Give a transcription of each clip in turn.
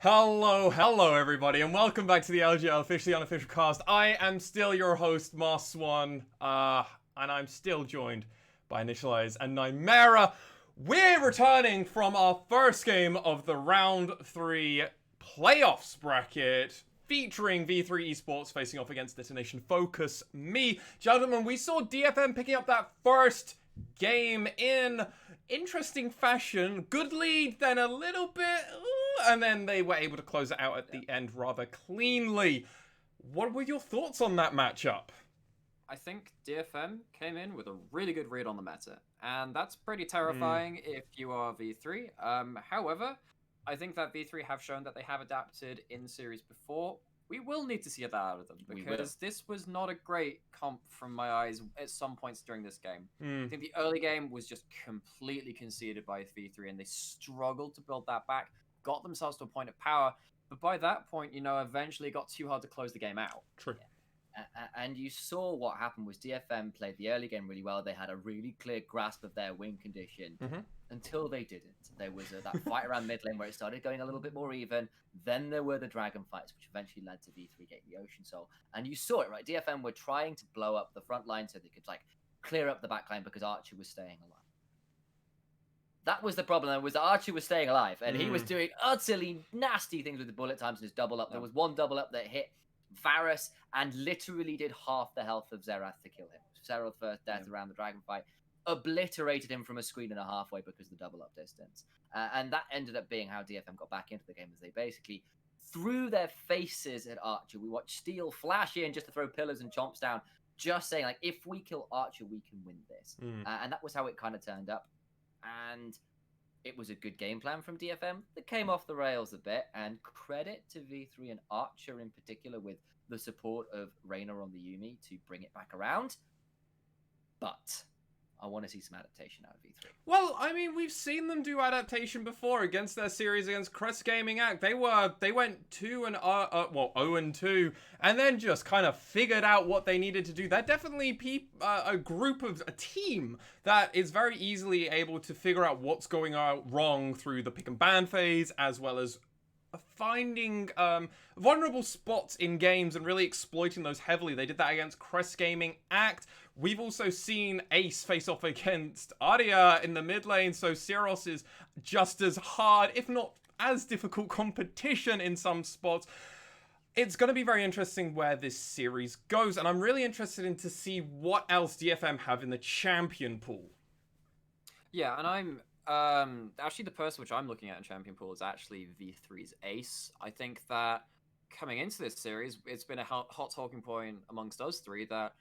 Hello everybody, and welcome back to the LJL officially unofficial cast. I am still your host, Mars Swan, and I'm still joined by Initialize and Nymera. We're returning from our first game of the round 3 playoffs bracket, featuring V3 Esports facing off against Detonation FocusMe. Gentlemen, we saw DFM picking up that first game in interesting fashion. Good lead, then a little bit, and then they were able to close it out at the end rather cleanly. What were your thoughts on that matchup? I think DFM came in with a really good read on the meta, and that's pretty terrifying if you are V3. However, I think that V3 have shown that they have adapted in series before. We will need to see that out of them, because this was not a great comp from my eyes at some points during this game. I think the early game was just completely conceded by V3, and they struggled to build that back, got themselves to a point of power, but by that point, eventually it got too hard to close the game out. True. And you saw what happened was DFM played the early game really well. They had a really clear grasp of their win condition until they didn't. There was that fight around mid lane where it started going a little bit more even. Then there were the dragon fights, which eventually led to V3 getting the Ocean Soul. And you saw it, right? DFM were trying to blow up the front line so they could clear up the back line because Archer was staying alive. That was the problem. Was Archer was staying alive, and he was doing utterly nasty things with the bullet times and his double up. There was one double up that hit Varus and literally did half the health of Xerath to kill him. Xerath's first death around the dragon fight obliterated him from a screen and a halfway because of the double up distance. And that ended up being how DFM got back into the game, as they basically threw their faces at Archer. We watched Steel flash in just to throw pillars and chomps down, just saying, if we kill Archer, we can win this. And that was how it kind of turned up. And it was a good game plan from DFM that came off the rails a bit, and credit to V3 and Archer in particular with the support of Reyna on the Yuumi to bring it back around. But I want to see some adaptation out of V3. Well, I mean, we've seen them do adaptation before against their series against Crest Gaming Act. They went 0-2, and then just kind of figured out what they needed to do. They're definitely a team that is very easily able to figure out what's going wrong through the pick and ban phase, as well as finding vulnerable spots in games and really exploiting those heavily. They did that against Crest Gaming Act. We've also seen Ace face off against Aria in the mid lane, so Syros is just as hard, if not as difficult competition in some spots. It's going to be very interesting where this series goes, and I'm really interested in to see what else DFM have in the champion pool. Yeah, and I'm actually the person which I'm looking at in champion pool is actually V3's Ace. I think that coming into this series, it's been a hot talking point amongst us three that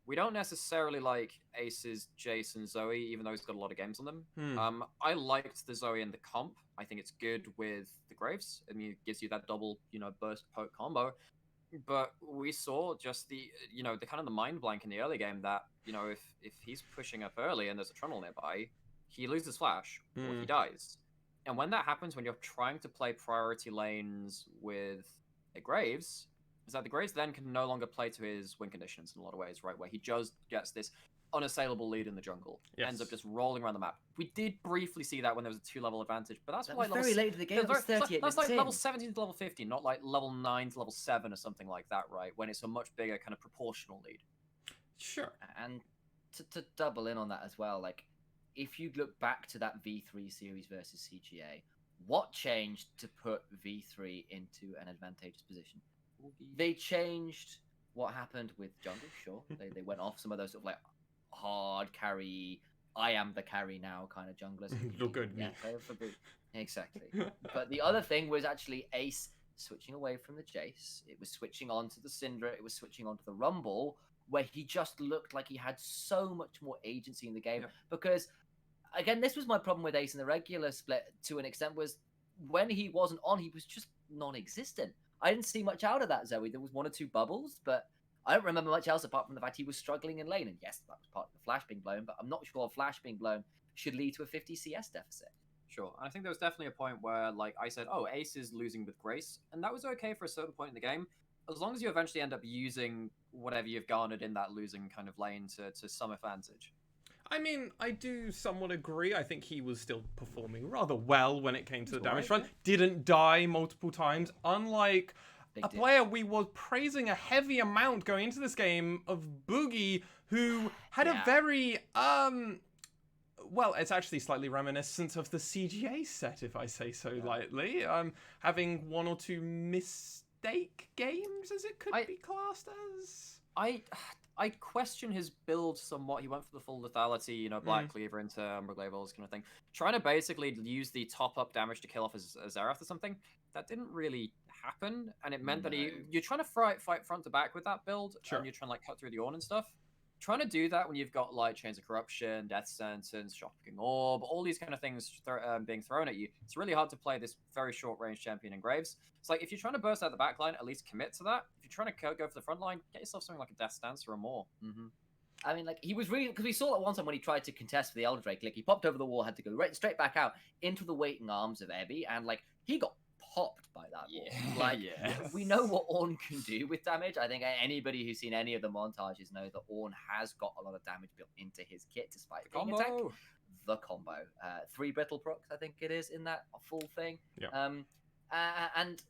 we don't necessarily like Ace's Jace and Zoe, even though he's got a lot of games on them. I liked the Zoe in the comp. I think it's good with the Graves. I mean, it gives you that double, burst poke combo. But we saw just the kind of the mind blank in the early game that, if he's pushing up early and there's a Trundle nearby, he loses flash or he dies. And when that happens, when you're trying to play priority lanes with a Graves, is that the Graves then can no longer play to his win conditions in a lot of ways, right? Where he just gets this unassailable lead in the jungle, ends up just rolling around the map. We did briefly see that when there was a 2-level advantage, but that's like very late in the game. It was 38 that's like level 17 to level 15, not like level 9 to level 7 or something like that, right? When it's a much bigger kind of proportional lead. Sure. And to double in on that as well, if you look back to that V3 series versus CGA, what changed to put V3 into an advantageous position? They changed what happened with jungle, sure. They went off some of those sort of hard carry, I am the carry now kind of junglers. You're good. Yeah, exactly. But the other thing was actually Ace switching away from the Jace. It was switching on to the Syndra. It was switching on to the Rumble, where he just looked like he had so much more agency in the game. Yeah. Because, again, this was my problem with Ace in the regular split to an extent, was when he wasn't on, he was just non-existent. I didn't see much out of that Zoe. There was 1 or 2 bubbles, but I don't remember much else apart from the fact he was struggling in lane. And yes, that was part of the flash being blown, but I'm not sure flash being blown should lead to a 50 CS deficit. Sure. I think there was definitely a point where, I said, oh, Ace is losing with Grace, and that was okay for a certain point in the game, as long as you eventually end up using whatever you've garnered in that losing kind of lane to some advantage. I mean, I do somewhat agree. I think he was still performing rather well when it came to the damage front. Didn't die multiple times, unlike a player we were praising a heavy amount going into this game of Boogie, who had a very, well, it's actually slightly reminiscent of the CGA set, if I say so lightly. Having one or two mistake games, as it could be classed as. I question his build somewhat. He went for the full lethality, you know, Black Cleaver into Umbra Balls kind of thing. Trying to basically use the top-up damage to kill off his Xerath or something. That didn't really happen, and it meant that you're trying to fight front to back with that build, and you're trying to, like, cut through the Ornn and stuff. Trying to do that when you've got, like, Chains of Corruption, Death Sentence, Shocking Orb, all these kind of things being thrown at you, it's really hard to play this very short-range champion in Graves. It's like, if you're trying to burst out the back line, at least commit to that. If you're trying to go for the front line, get yourself something like a Death Stance or more. I mean, like, he was really... Because we saw that one time when he tried to contest for the Elder Drake, like, he popped over the wall, had to go straight back out into the waiting arms of Ebby, and, like, he got popped by that ball. Like, we know what Ornn can do with damage. I think anybody who's seen any of the montages knows that Ornn has got a lot of damage built into his kit, despite being a tank. The combo. 3 brittle procs, I think it is, in that full thing. And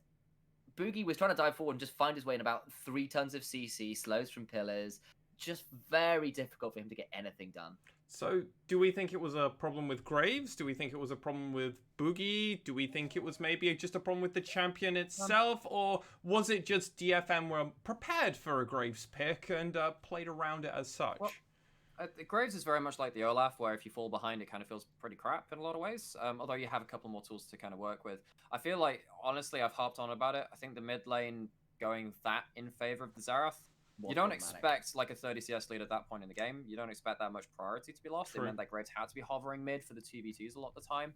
Boogie was trying to dive forward and just find his way in about 3 tons of CC, slows from pillars. Just very difficult for him to get anything done. So, do we think it was a problem with Graves? Do we think it was a problem with Boogie? Do we think it was maybe just a problem with the champion itself? Or was it just DFM were prepared for a Graves pick and played around it as such? Well, Graves is very much like the Olaf, where if you fall behind, it kind of feels pretty crap in a lot of ways. Although you have a couple more tools to kind of work with. I feel like, honestly, I've harped on about it. I think the mid lane going that in favor of the Xerath. You don't expect like a 30 CS lead at that point in the game. You don't expect that much priority to be lost. It meant that Graves had to be hovering mid for the 2v2s a lot of the time.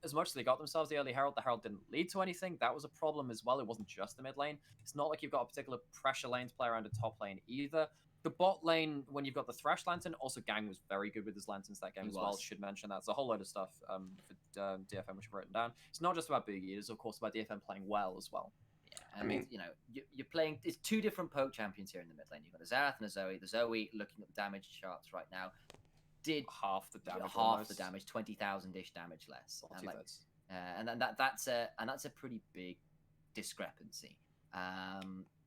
As much as they got themselves the early Herald, the Herald didn't lead to anything. That was a problem as well. It wasn't just the mid lane. It's not like you've got a particular pressure lane to play around a top lane either. The bot lane, when you've got the Thresh Lantern, also Gang was very good with his lanterns that game as well. Should mention that. There's a whole load of stuff for DFM which I've written down. It's not just about Boogie. It is, of course, about DFM playing well as well. I mean, you know, you're playing... It's 2 different poke champions here in the mid lane. You've got a Xerath and a Zoe. The Zoe, looking at the damage charts right now, did half the damage. Half the damage, 20,000-ish damage less. And that's a pretty big discrepancy.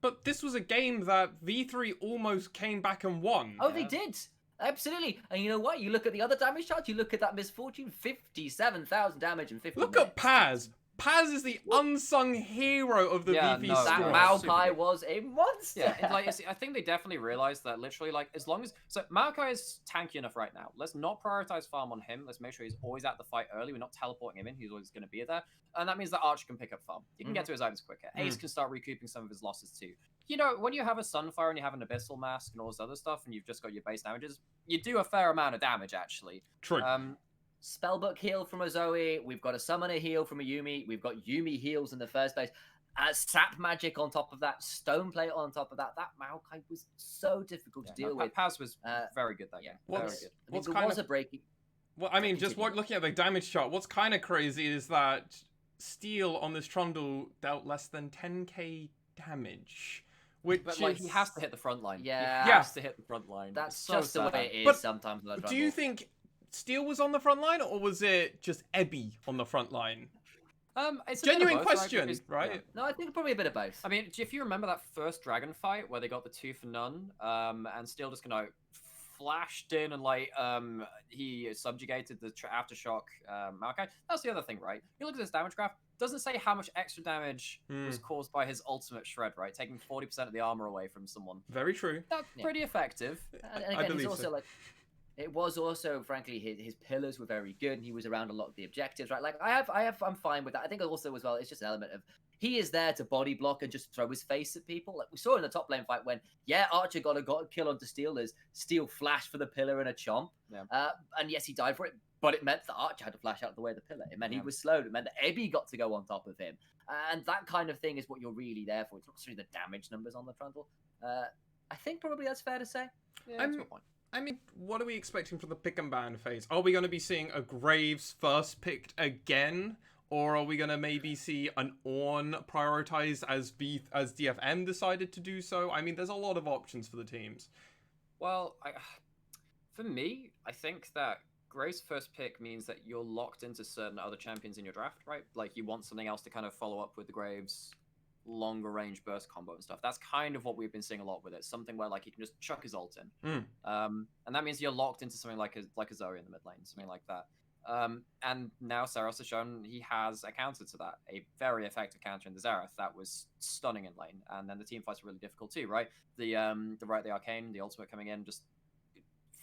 But this was a game that V3 almost came back and won. Oh, they did! Absolutely. And you know what? You look at the other damage charts, you look at that Misfortune, 57,000 damage and 50 Look at Paz! Paz is the unsung hero of the VP squad. That Maokai was a monster. Yeah, like, I think they definitely realized that literally, like, as long as... So, Maokai is tanky enough right now. Let's not prioritize farm on him. Let's make sure he's always at the fight early. We're not teleporting him in. He's always going to be there. And that means that Archer can pick up farm. He can get to his items quicker. Ace can start recouping some of his losses too. You know, when you have a Sunfire and you have an Abyssal Mask and all this other stuff, and you've just got your base damages, you do a fair amount of damage, actually. True. Spellbook heal from a Zoe. We've got a Summoner heal from a Yuumi. We've got Yuumi heals in the first place. Sap magic on top of that. Stone plate on top of that. That Maokai was so difficult to deal with. Paz was very good that game. Very good. What's there was a breaking... Well, I mean, just looking at the damage chart, what's kind of crazy is that Steel on this Trundle dealt less than 10k damage. But like, he has to hit the front line. Yeah. He has to hit the front line. That's just the way it is sometimes. Do you think Steel was on the front line, or was it just Ebby on the front line? It's a genuine both, question, right? Yeah. No, I think probably a bit of both. I mean, if you remember that first dragon fight where they got the 2 for none, and Steel just kind of flashed in and like he subjugated the aftershock Maokai. That's the other thing, right? You look at this damage graph. Doesn't say how much extra damage was caused by his ultimate shred, right? Taking 40% of the armor away from someone. Very true. That's pretty effective. And again, he's also like... It was also, frankly, his pillars were very good, and he was around a lot of the objectives, right? Like, I'm fine with that. I think also, as well, it's just an element of, he is there to body block and just throw his face at people. Like, we saw in the top lane fight when, Archer got a kill onto Steel as Steel flashed for the pillar and a chomp. Yeah. And yes, he died for it, but it meant that Archer had to flash out of the way of the pillar. It meant he was slowed. It meant that Ebby got to go on top of him. And that kind of thing is what you're really there for. It's not necessarily the damage numbers on the Trundle. I think probably that's fair to say. Yeah, that's a good point. I mean, what are we expecting for the pick and ban phase? Are we going to be seeing a Graves first picked again? Or are we going to maybe see an Ornn prioritized as DFM decided to do so? I mean, there's a lot of options for the teams. Well, for me, I think that Graves' first pick means that you're locked into certain other champions in your draft, right? Like you want something else to kind of follow up with the Graves longer range burst combo and stuff. That's kind of what we've been seeing a lot with it. Something where like he can just chuck his ult in, and that means you're locked into something like a Zoe in the mid lane, something like that. And now Saros has shown he has a counter to that, a very effective counter in the Xerath that was stunning in lane. And then the team fights are really difficult too, right? The arcane, the ultimate coming in, just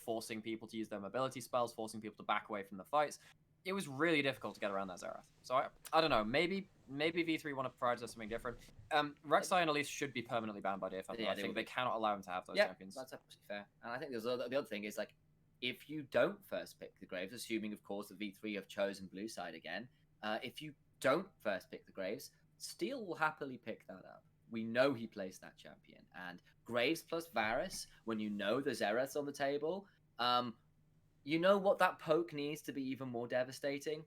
forcing people to use their mobility spells, forcing people to back away from the fights. It was really difficult to get around that Xerath. So I don't know. Maybe V3 want to prioritize something different. Rek'Sai and Elise should be permanently banned by DFM. Yeah, I think they cannot allow him to have those yeah, champions. That's absolutely fair. And I think the other thing is like, if you don't first pick the Graves, assuming of course that V3 have chosen blue side again, if you don't first pick the Graves, Steel will happily pick that up. We know he plays that champion, and Graves plus Varus, when you know the Xerath's on the table, you know what that poke needs to be even more devastating?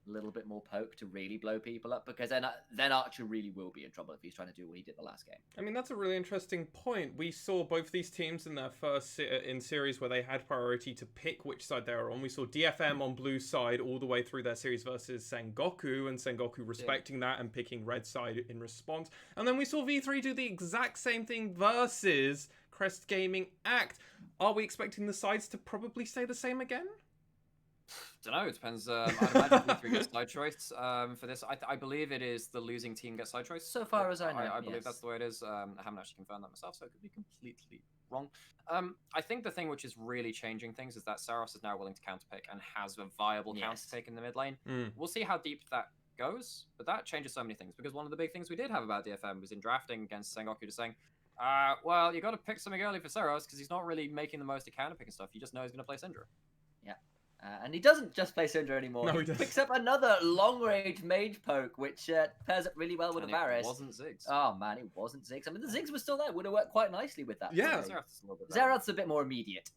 A little bit more poke to really blow people up, because then Archer really will be in trouble if he's trying to do what he did the last game. I mean, that's a really interesting point. We saw both these teams in their first in series where they had priority to pick which side they were on. We saw DFM on blue side all the way through their series versus Sengoku, and Sengoku respecting that and picking red side in response. And then we saw V3 do the exact same thing versus Crest Gaming Act. Are we expecting the sides to probably stay the same again? Don't know. It depends. I'd imagine V3 gets side choice for this. I believe it is the losing team gets side choice. So far as I know, I believe that's the way it is. I haven't actually confirmed that myself, so it could be completely wrong. I think the thing which is really changing things is that Saros is now willing to counterpick and has a viable counterpick in the mid lane. We'll see how deep that goes, but that changes so many things, because one of the big things we did have about DFM was in drafting against Sengoku just saying, well, you got to pick something early for Saros because he's not really making the most of counterpick and stuff. You just know he's going to play Syndra. Yeah. And he doesn't just play Syndra anymore. No, he picks up another long-range mage poke, which pairs up really well with a Varus. It wasn't Ziggs. Oh, man, it wasn't Ziggs. I mean, the Ziggs was still there. Would have worked quite nicely with that. Yeah. Xerath's a bit more immediate.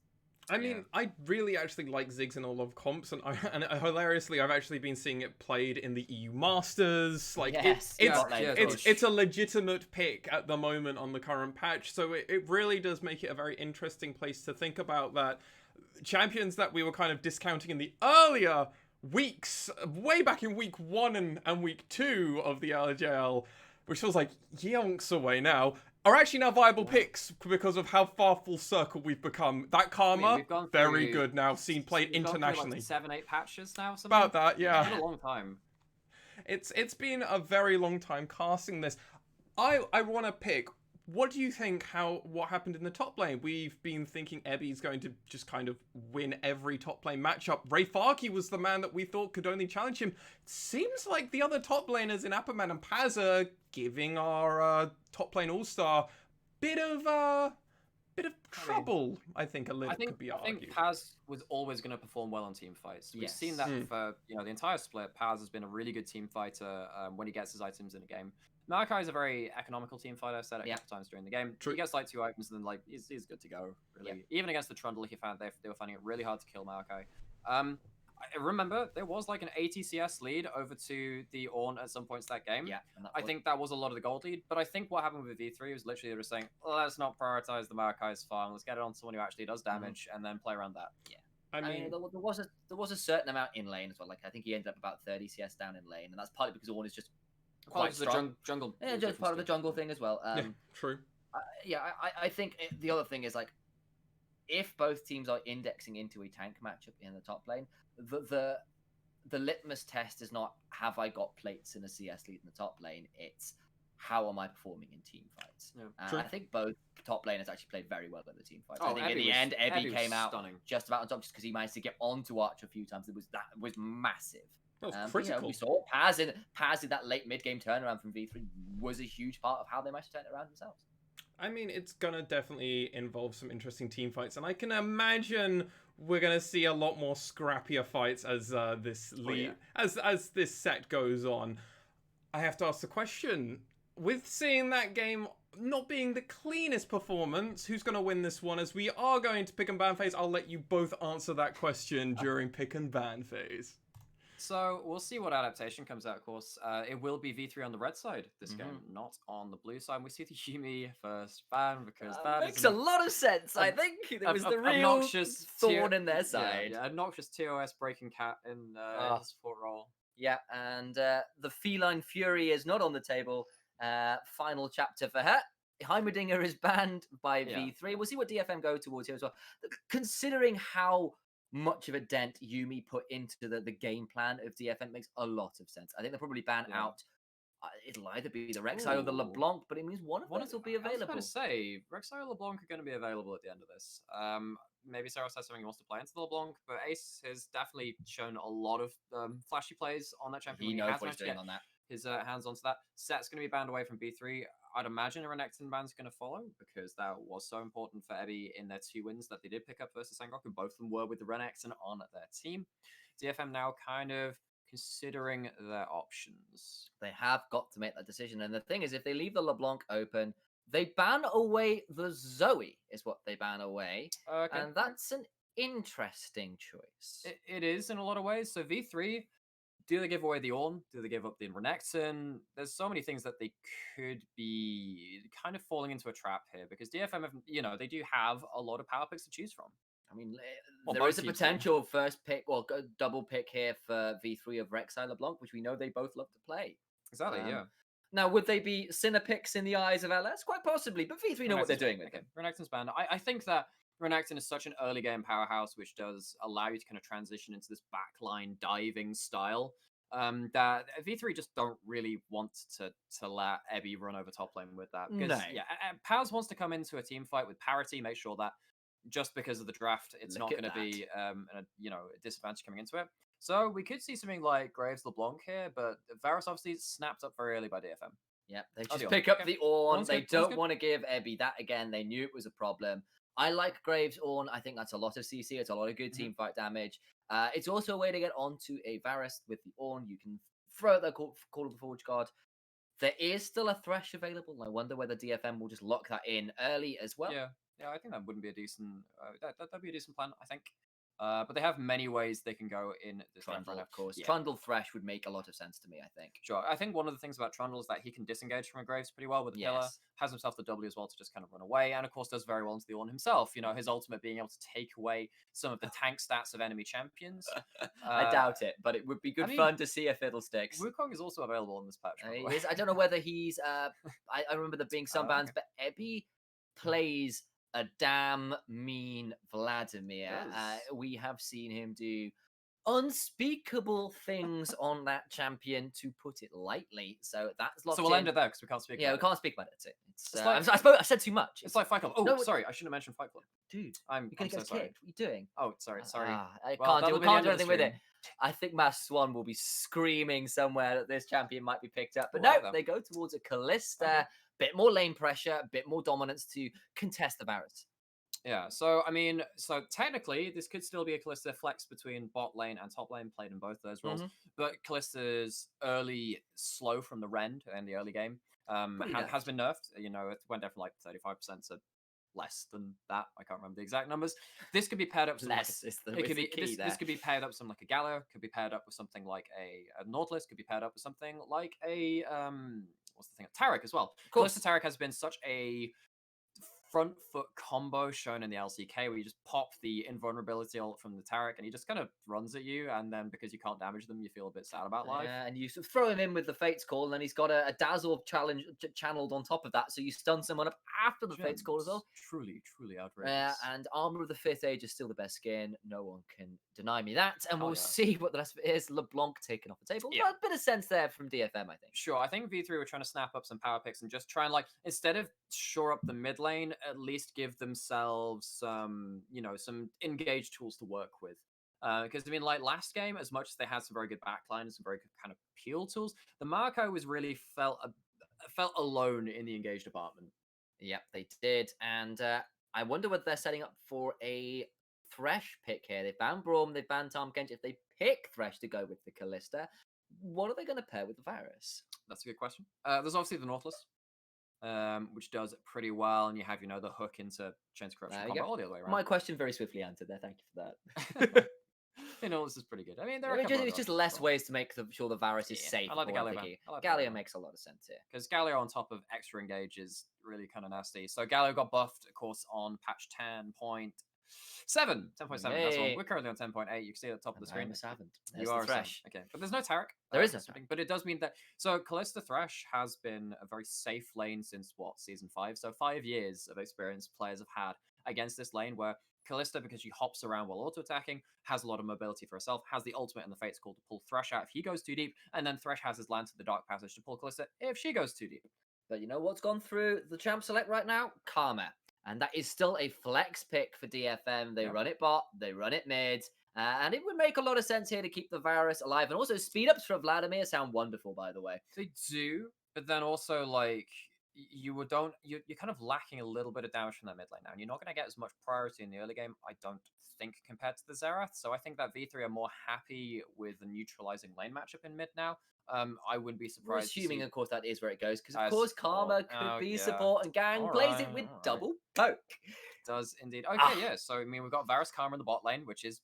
I mean, I really actually like Ziggs in a lot of comps, and hilariously, I've actually been seeing it played in the EU Masters. Like, it's a legitimate pick at the moment on the current patch, so it really does make it a very interesting place to think about that. Champions that we were kind of discounting in the earlier weeks, way back in week 1 and week 2 of the LJL, which feels like yonks away now, are actually now viable picks because of how far full circle we've become. That Karma, very good now, seen played internationally. 7-8 patches now, something? About that, yeah. It's been a long time. It's been a very long time casting this. I want to pick. What do you think what happened in the top lane? We've been thinking Ebby's going to just kind of win every top lane matchup. Ray Farkey was the man that we thought could only challenge him. Seems like the other top laners in Apperman and Paz are giving our top lane all-star bit of trouble, I think could be argued. I think Paz was always going to perform well on team fights. We've seen that for the entire split. Paz has been a really good team fighter when he gets his items in a game. Malachi is a very economical team fighter. I've said it a couple times during the game. True. He gets like 2 items and then like he's good to go. Really, even against the Trundle, they were finding it really hard to kill Malachi. I remember there was like an ATCS lead over to the Ornn at some points that game. Yeah, I think that was a lot of the gold lead. But I think what happened with V3 was literally they were saying, let's not prioritize the Malachi's farm. Let's get it on someone who actually does damage and then play around that. Yeah. I mean, there was a certain amount in lane as well. Like I think he ended up about 30 CS down in lane, and that's partly because Ornn is just quite strong. Jungle. Yeah, just part of the jungle thing as well. True. I think the other thing is like, if both teams are indexing into a tank matchup in the top lane, the litmus test is not have I got plates in a CS lead in the top lane. It's how am I performing in team fights. Yeah, I think both top laners actually played very well in the team fights. I think in the end, Ebby came out just about on top just because he managed to get onto Archer a few times. That was massive. Critical. We saw Paz in that late mid-game turnaround from V3 was a huge part of how they managed to turn it around themselves. I mean, it's gonna definitely involve some interesting team fights, and I can imagine we're gonna see a lot more scrappier fights as as this set goes on. I have to ask the question: with seeing that game not being the cleanest performance, who's gonna win this one? As we are going to pick and ban phase, I'll let you both answer that question during pick and ban phase. So we'll see what adaptation comes out, of course. It will be V3 on the red side this game, not on the blue side. We see the Yumi first ban because that makes a lot of sense. I think it was the real obnoxious thorn in their side. Yeah, obnoxious TOS breaking cat in his support role. Yeah, and the Feline Fury is not on the table. Final chapter for her. Heimerdinger is banned by V3. We'll see what DFM go towards here as well. Considering how much of a dent Yumi put into the game plan of DFM, makes a lot of sense. I think they'll probably ban out. It'll either be the Rek'Sai or the LeBlanc, but it means one of those will be available. I was going to say, Rek'Sai or LeBlanc are going to be available at the end of this. Maybe Saros has something he wants to play into the LeBlanc, but Ace has definitely shown a lot of flashy plays on that champion. He knows what he's doing on that. His hands onto that. Set's going to be banned away from B3. I'd imagine a Renekton ban's going to follow because that was so important for Ebi in their 2 wins that they did pick up versus Sengoku. Both of them were with the Renekton on their team. DFM now kind of considering their options. They have got to make that decision. And the thing is, if they leave the LeBlanc open, they ban away the Zoe, is what they ban away. Okay. And that's an interesting choice. It is in a lot of ways. So V3, do they give away the Ornn? Do they give up the Renekton? There's so many things that they could be kind of falling into a trap here because DFM, they do have a lot of power picks to choose from. I mean, there is a potential first pick or double pick here for V3 of Rek'Sai LeBlanc, which we know they both love to play. Exactly, yeah. Now, would they be sinner picks in the eyes of LS? Quite possibly, but V3 know what they're doing with them. Renekton's banned. I think that Renekton is such an early game powerhouse, which does allow you to kind of transition into this backline diving style. That V3 just don't really want to let Ebi run over top lane with that. Because, Paz wants to come into a team fight with parity, make sure that just because of the draft, it's not going to be a disadvantage coming into it. So we could see something like Graves LeBlanc here, but Varus obviously snapped up very early by DFM. Yeah, they just pick up the Ornn. They don't want to give Ebi that again. They knew it was a problem. I like Graves Ornn. I think that's a lot of CC. It's a lot of good team fight damage. It's also a way to get onto a Varus with the Ornn. You can throw the Call of the Forge God. There is still a Thresh available. I wonder whether DFM will just lock that in early as well. Yeah, I think that wouldn't be a decent. That'd be a decent plan, I think. But they have many ways they can go in this Trundle, of course. Yeah. Trundle Thresh would make a lot of sense to me, I think. Sure. I think one of the things about Trundle is that he can disengage from a Graves pretty well with the pillar. Has himself the W as well to just kind of run away. And of course does very well into the Ornn himself. His ultimate being able to take away some of the tank stats of enemy champions. I doubt it, but it would be good fun to see a Fiddlesticks. Wukong is also available on this patch. I don't know whether he's... I remember there being some bans, but Ebi plays a damn mean Vladimir. We have seen him do unspeakable things on that champion, to put it lightly. So that's locked in. So we'll end it there because we can't speak about it. We can't speak about it. I said too much. It's like Fight Club. Oh, no, sorry. I shouldn't have mentioned Fight Club. Dude, you're going to get kicked. What are you doing? Oh, sorry. I can't do anything with it. I think Mass Swan will be screaming somewhere that this champion might be picked up. But they go towards a Kalista. Bit more lane pressure, a bit more dominance to contest the Varus. Yeah, so technically this could still be a Kalista flex between bot lane and top lane, played in both those roles. But Kalista's early slow from the Rend in the early game has been nerfed. It went down from like 35% to less than that. I can't remember the exact numbers. This could be paired up with this could be paired up with something like a Gala, could be paired up with something like a Nautilus, could be paired up with something like a what's the thing? Taric as well. Kalista Taric has been such a front foot combo shown in the LCK where you just pop the invulnerability ult from the Taric and he just kind of runs at you, and then because you can't damage them, you feel a bit sad about life. Yeah, and you sort of throw him in with the Fate's Call, and then he's got a Dazzle challenge channeled on top of that, so you stun someone up after the Fate's Call as well. Truly outrageous. And Armor of the Fifth Age is still the best skin. No one can deny me that. And we'll see what the rest of it is. LeBlanc taken off the table. Yeah. A bit of sense there from DFM, I think. Sure, I think V3 were trying to snap up some power picks and just try and, instead of shore up the mid lane, at least give themselves some engaged tools to work with. Because last game, as much as they had some very good backline and some very good kind of peel tools, the Marco was really felt alone in the engaged department. Yep, they did. And I wonder whether they're setting up for a Thresh pick here. They banned Braum, they banned Tahm Kench. If they pick Thresh to go with the Kalista, what are they going to pair with the Varus? That's a good question. There's obviously the Nautilus, which does it pretty well, and you have the hook into Chains of Corruption combo all the other way around. My question very swiftly answered there. Thank you for that. You know, this is pretty good. I mean, it's just less ways to make sure the Varus is safe. I like the Galio ban. Galio makes a lot of sense here. Because Galio on top of extra engage is really kind of nasty. So Galio got buffed, of course, on patch 10.7. 10.7, that's all. We're currently on 10.8. You can see at the top of the screen. You are a Thresh. Okay, but there's no Taric. There is no Taric. But it does mean that... So Callista Thresh has been a very safe lane since, Season 5? So 5 years of experience players have had against this lane where Callista, because she hops around while auto-attacking, has a lot of mobility for herself, has the ultimate and the Fate's Call to pull Thresh out if he goes too deep, and then Thresh has his Lance at the Dark Passage to pull Callista if she goes too deep. But you know what's gone through the champ select right now? Karma. And that is still a flex pick for DFM. They run it bot, they run it mid, and it would make a lot of sense here to keep the Varus alive. And also speed ups for Vladimir sound wonderful, by the way. They do, but then also like you're kind of lacking a little bit of damage from that mid lane now, and you're not going to get as much priority in the early game, I don't think, compared to the Xerath. So I think that V3 are more happy with the neutralizing lane matchup in mid now. I wouldn't be surprised. Assuming, of course, that is where it goes, because of course Karma could be support and gang plays it with double poke. Does indeed. Okay, yeah. So I mean, we've got Varus Karma in the bot lane, which is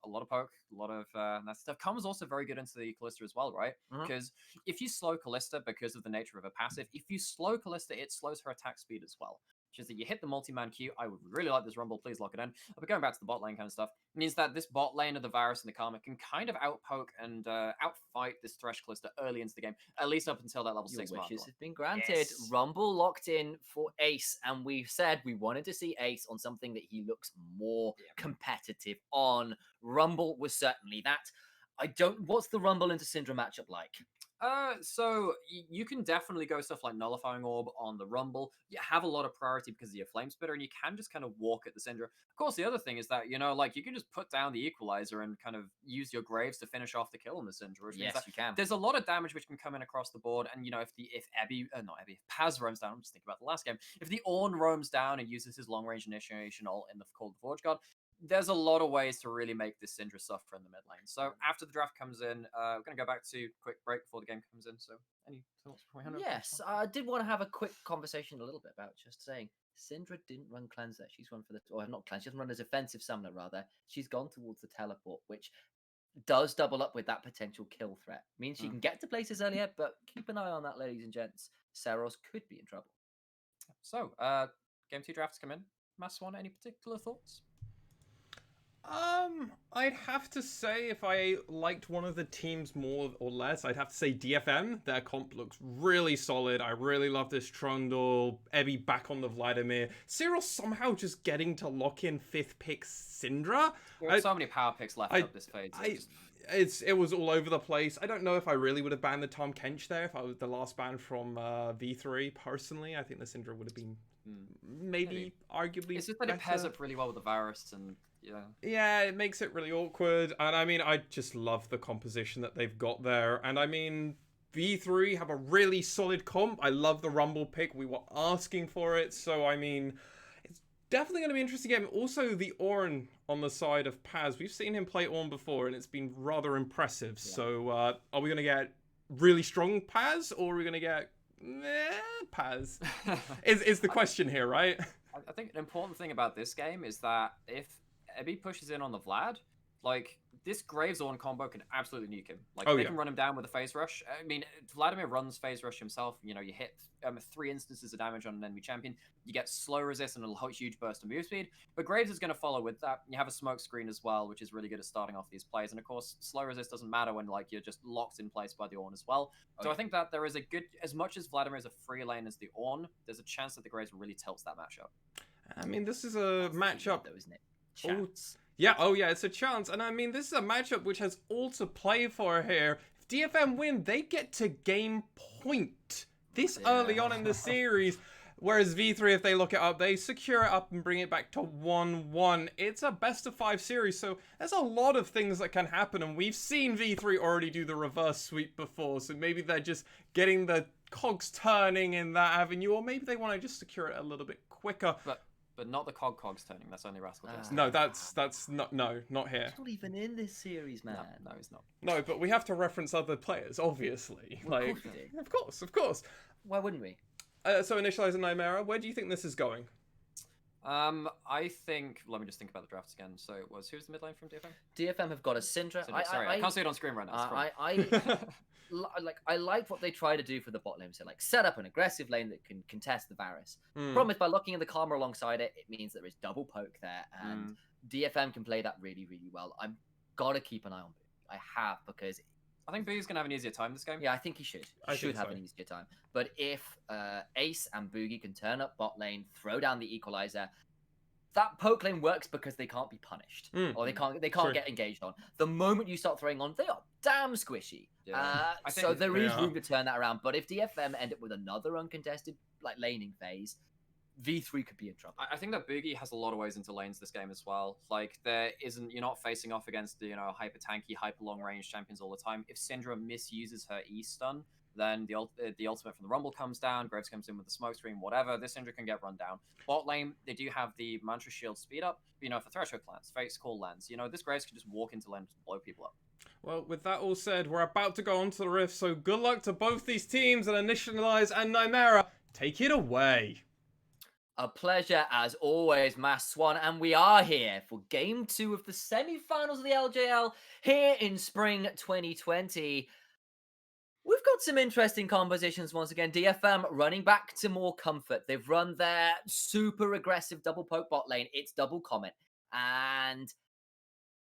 a lot of poke, a lot of that stuff. Karma's also very good into the Callista as well, right? Because if you slow Callista because of the nature of a passive, if you slow Callista, it slows her attack speed as well. Which is that you hit the multi-man Q. I would really like this Rumble. Please lock it in. But going back to the bot lane kind of stuff, means that this bot lane of the Varus and the Karma can kind of outpoke and outfight this Thresh Callista early into the game, at least up until that level 6 mark. Wishes have been granted. Yes. Rumble locked in for Ace, and we've said we wanted to see Ace on something that he looks more competitive on. Rumble was certainly that. What's the Rumble into Syndra matchup like? So you can definitely go stuff like Nullifying Orb on the Rumble. You have a lot of priority because of your Flame Spitter, and you can just kind of walk at the Syndra. Of course, the other thing is that, like, you can just put down the Equalizer and kind of use your Graves to finish off the kill on the Syndra. Which means that you can. There's a lot of damage which can come in across the board, and, if Paz roams down, I'm just thinking about the last game. If the Ornn roams down and uses his long-range initiation ult in the Call of the Forge God, there's a lot of ways to really make this Syndra suffer in the mid lane. So after the draft comes in, we're going to go back to quick break before the game comes in. So any thoughts before we hand over? Yes, I did want to have a quick conversation a little bit about just saying Syndra didn't run Cleanser. She's run not Cleanser, she doesn't run as Offensive Summoner rather. She's gone towards the Teleport, which does double up with that potential kill threat. Means she can get to places earlier, but keep an eye on that, ladies and gents. Saros could be in trouble. So, game 2 drafts come in. Mass1, any particular thoughts? I'd have to say if I liked one of the teams more or less, I'd have to say DFM. Their comp looks really solid. I really love this Trundle. Ebby back on the Vladimir. Cyril somehow just getting to lock in 5th pick Syndra. There are so many power picks left up this phase. It was all over the place. I don't know if I really would have banned the Tom Kench there if I was the last ban from V3 personally. I think the Syndra would have been maybe arguably it's just that it pairs up really well with the Varus and yeah, it makes it really awkward. And I mean, I just love the composition that they've got there. And I mean, V3 have a really solid comp. I love the Rumble pick. We were asking for it. So, I mean, it's definitely going to be an interesting game. Also, the Ornn on the side of Paz. We've seen him play Ornn before, and it's been rather impressive. Yeah. So, are we going to get really strong Paz, or are we going to get Paz? is the question here, right? I think an important thing about this game is that if Ebby pushes in on the Vlad, like, this Graves Ornn combo can absolutely nuke him. Like, they can run him down with a phase rush. I mean, Vladimir runs phase rush himself. You hit 3 instances of damage on an enemy champion. You get slow resist and a huge burst of move speed. But Graves is going to follow with that. You have a smoke screen as well, which is really good at starting off these plays. And of course, slow resist doesn't matter when, like, you're just locked in place by the Ornn as well. So I think that there is a good, as much as Vladimir is a free lane as the Ornn, there's a chance that the Graves really tilts that matchup. I mean, this is a matchup, though, isn't it? Chance. Yeah, it's a chance. And I mean, this is a matchup which has all to play for here. If DFM win, they get to game point this early on in the series. Whereas V3, if they look it up, they secure it up and bring it back to 1-1. It's a best of 5 series, so there's a lot of things that can happen. And we've seen V3 already do the reverse sweep before, so maybe they're just getting the cogs turning in that avenue, or maybe they want to just secure it a little bit quicker. But not the cogs turning. That's only Rascal. No, that's not not here. He's not even in this series, man. No, he's not. No, but we have to reference other players, obviously. Well, of course we do. Of course. Why wouldn't we? So Initialize and Nightmare, where do you think this is going? I think. Let me just think about the drafts again. So it was who's the mid lane from DFM? DFM have got a Syndra. Sorry, I can't see it on screen right now. I like what they try to do for the bot lane. So like set up an aggressive lane that can contest the Varus. Hmm. Problem is by locking in the Karma alongside it, it means there is double poke there, and DFM can play that really, really well. I've got to keep an eye on Boogie. I have, because I think Boogie's gonna have an easier time this game. yeah, I think he should. I Should think have so. an easier time. But if Ace and Boogie can turn up bot lane, throw down the equalizer, that poke lane works because they can't be punished or they can't True. get engaged on. The moment you start throwing on, they are damn squishy. Yeah. So there is room to turn that around. But if DFM end up with another uncontested like laning phase, V3 could be in trouble. I think that Boogie has a lot of ways into lanes this game as well. Like you're not facing off against the hyper tanky, hyper long range champions all the time. If Syndra misuses her E stun, then the ultimate from the Rumble comes down, Graves comes in with the smoke screen, whatever. This Syndra can get run down. Bot lane, they do have the Mantra Shield speed up. But, if the Threshold lands, Fate's Call lands, this Graves can just walk into lane and blow people up. Well, with that all said, we're about to go on to the Rift, so good luck to both these teams, and Initialize and Nymera, take it away. A pleasure as always, Mass Swan, and we are here for Game 2 of the semi-finals of the LJL here in spring 2020. We've got some interesting compositions once again. DFM running back to more comfort. They've run their super aggressive double poke bot lane. It's double Comet. And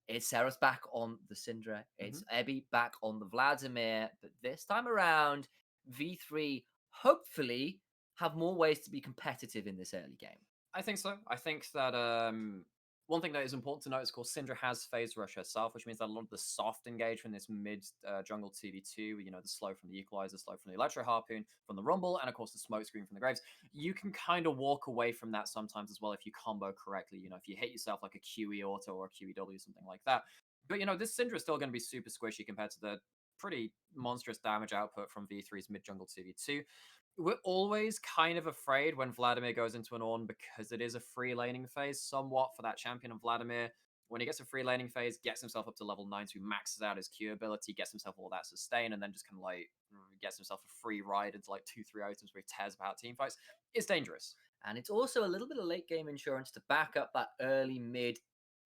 it's Sarah's back on the Syndra. It's Ebby back on the Vladimir. But this time around, V3 hopefully have more ways to be competitive in this early game. I think so. I think that one thing that is important to note is, of course, Syndra has phase rush herself, which means that a lot of the soft engagement, this mid jungle 2v2, the slow from the Equalizer, slow from the Electro Harpoon, from the Rumble, and of course the smoke screen from the Graves, you can kind of walk away from that sometimes as well if you combo correctly. If you hit yourself like a QE auto or a QEW, something like that. But this Syndra is still going to be super squishy compared to the pretty monstrous damage output from V3's mid jungle 2v2. We're always kind of afraid when Vladimir goes into an Ornn because it is a free laning phase somewhat for that champion of Vladimir. When he gets a free laning phase, gets himself up to level 9, so he maxes out his Q ability, gets himself all that sustain, and then just kind of like gets himself a free ride into like 2-3 items where he tears apart team fights. It's dangerous. And it's also a little bit of late game insurance to back up that early mid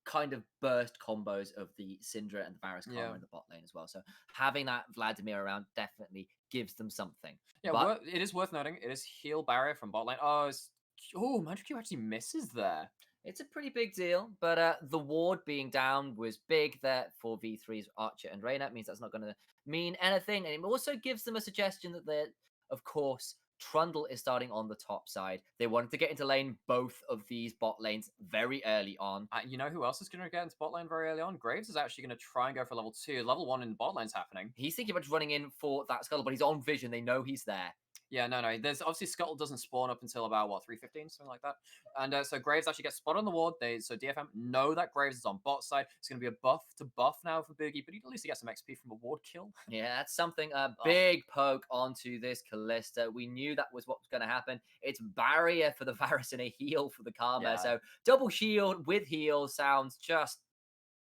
kind of burst combos of the Syndra and the Varus Karma in the bot lane as well. So having that Vladimir around definitely gives them something. Yeah, but it is worth noting, it is heal barrier from bot lane. Oh, Magic Q actually misses there. It's a pretty big deal, but the ward being down was big there for V3's Archer and Reyna. It means that's not going to mean anything. And it also gives them a suggestion that they're, of course, Trundle is starting on the top side. They wanted to get into lane both of these bot lanes very early on. You know who else is going to get into bot lane very early on? Graves is actually going to try and go for level 2. Level 1 in the bot lane's happening. He's thinking about running in for that Scuttle, but he's on vision. They know he's there. Yeah, no. There's obviously Scuttle doesn't spawn up until about 3:15, something like that. And so Graves actually gets spotted on the ward. So DFM know that Graves is on bot side. It's going to be a buff to buff now for Boogie, but at least he gets some XP from a ward kill. Yeah, that's something. A big poke onto this Kalista. We knew that was what was going to happen. It's barrier for the Varus and a heal for the Karma. Yeah. So double shield with heal sounds just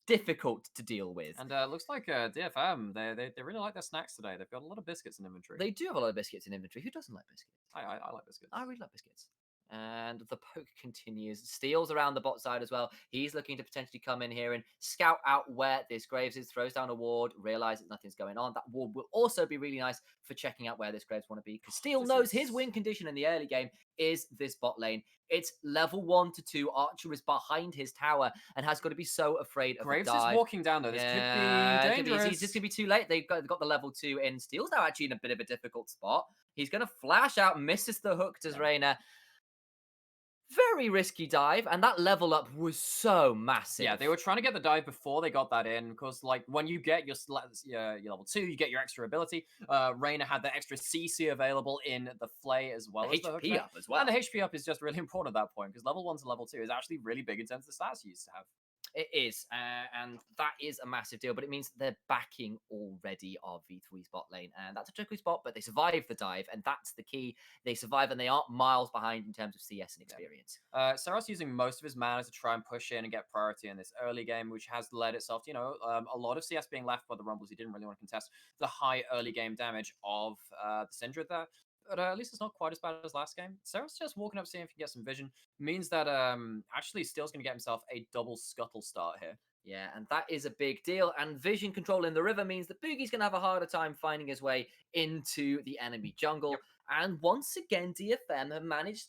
difficult to deal with. And looks like DFM, they really like their snacks today. They've got a lot of biscuits in inventory. They do have a lot of biscuits in inventory. Who doesn't like biscuits? I like biscuits. I really like biscuits. And the poke continues. Steals around the bot side as well. He's looking to potentially come in here and scout out where this Graves is. Throws down a ward. Realizes nothing's going on. That ward will also be really nice for checking out where this Graves want to be. Because Steel knows his win condition in the early game is this bot lane. It's level 1 to 2. Archer is behind his tower and has got to be so afraid of Graves a dive. is walking down though. This could be dangerous. It's just going to be too late. They've got the level 2 in. Steel's now actually in a bit of a difficult spot. He's going to flash out, misses the hook to Reyna. Very risky dive, and that level up was so massive. Yeah, they were trying to get the dive before they got that in, because like when you get your level 2, you get your extra ability. Reyna had the extra CC available in the Flay as well as the HP up as well. And the HP up is just really important at that point, because level 1 to level 2 is actually really big in terms of the stats you used to have. It is, and that is a massive deal, but it means they're backing already our V3's bot lane, and that's a tricky spot, but they survive the dive, and that's the key. They survive, and they aren't miles behind in terms of CS and experience. Saros using most of his mana to try and push in and get priority in this early game, which has led itself to, a lot of CS being left by the Rumbles. He didn't really want to contest the high early game damage of the Syndra there. but at least it's not quite as bad as last game. Sarah's just walking up, seeing if he can get some vision. Means that actually Steel's going to get himself a double scuttle start here. Yeah, and that is a big deal. And vision control in the river means that Boogie's going to have a harder time finding his way into the enemy jungle. Yep. And once again, DFM have managed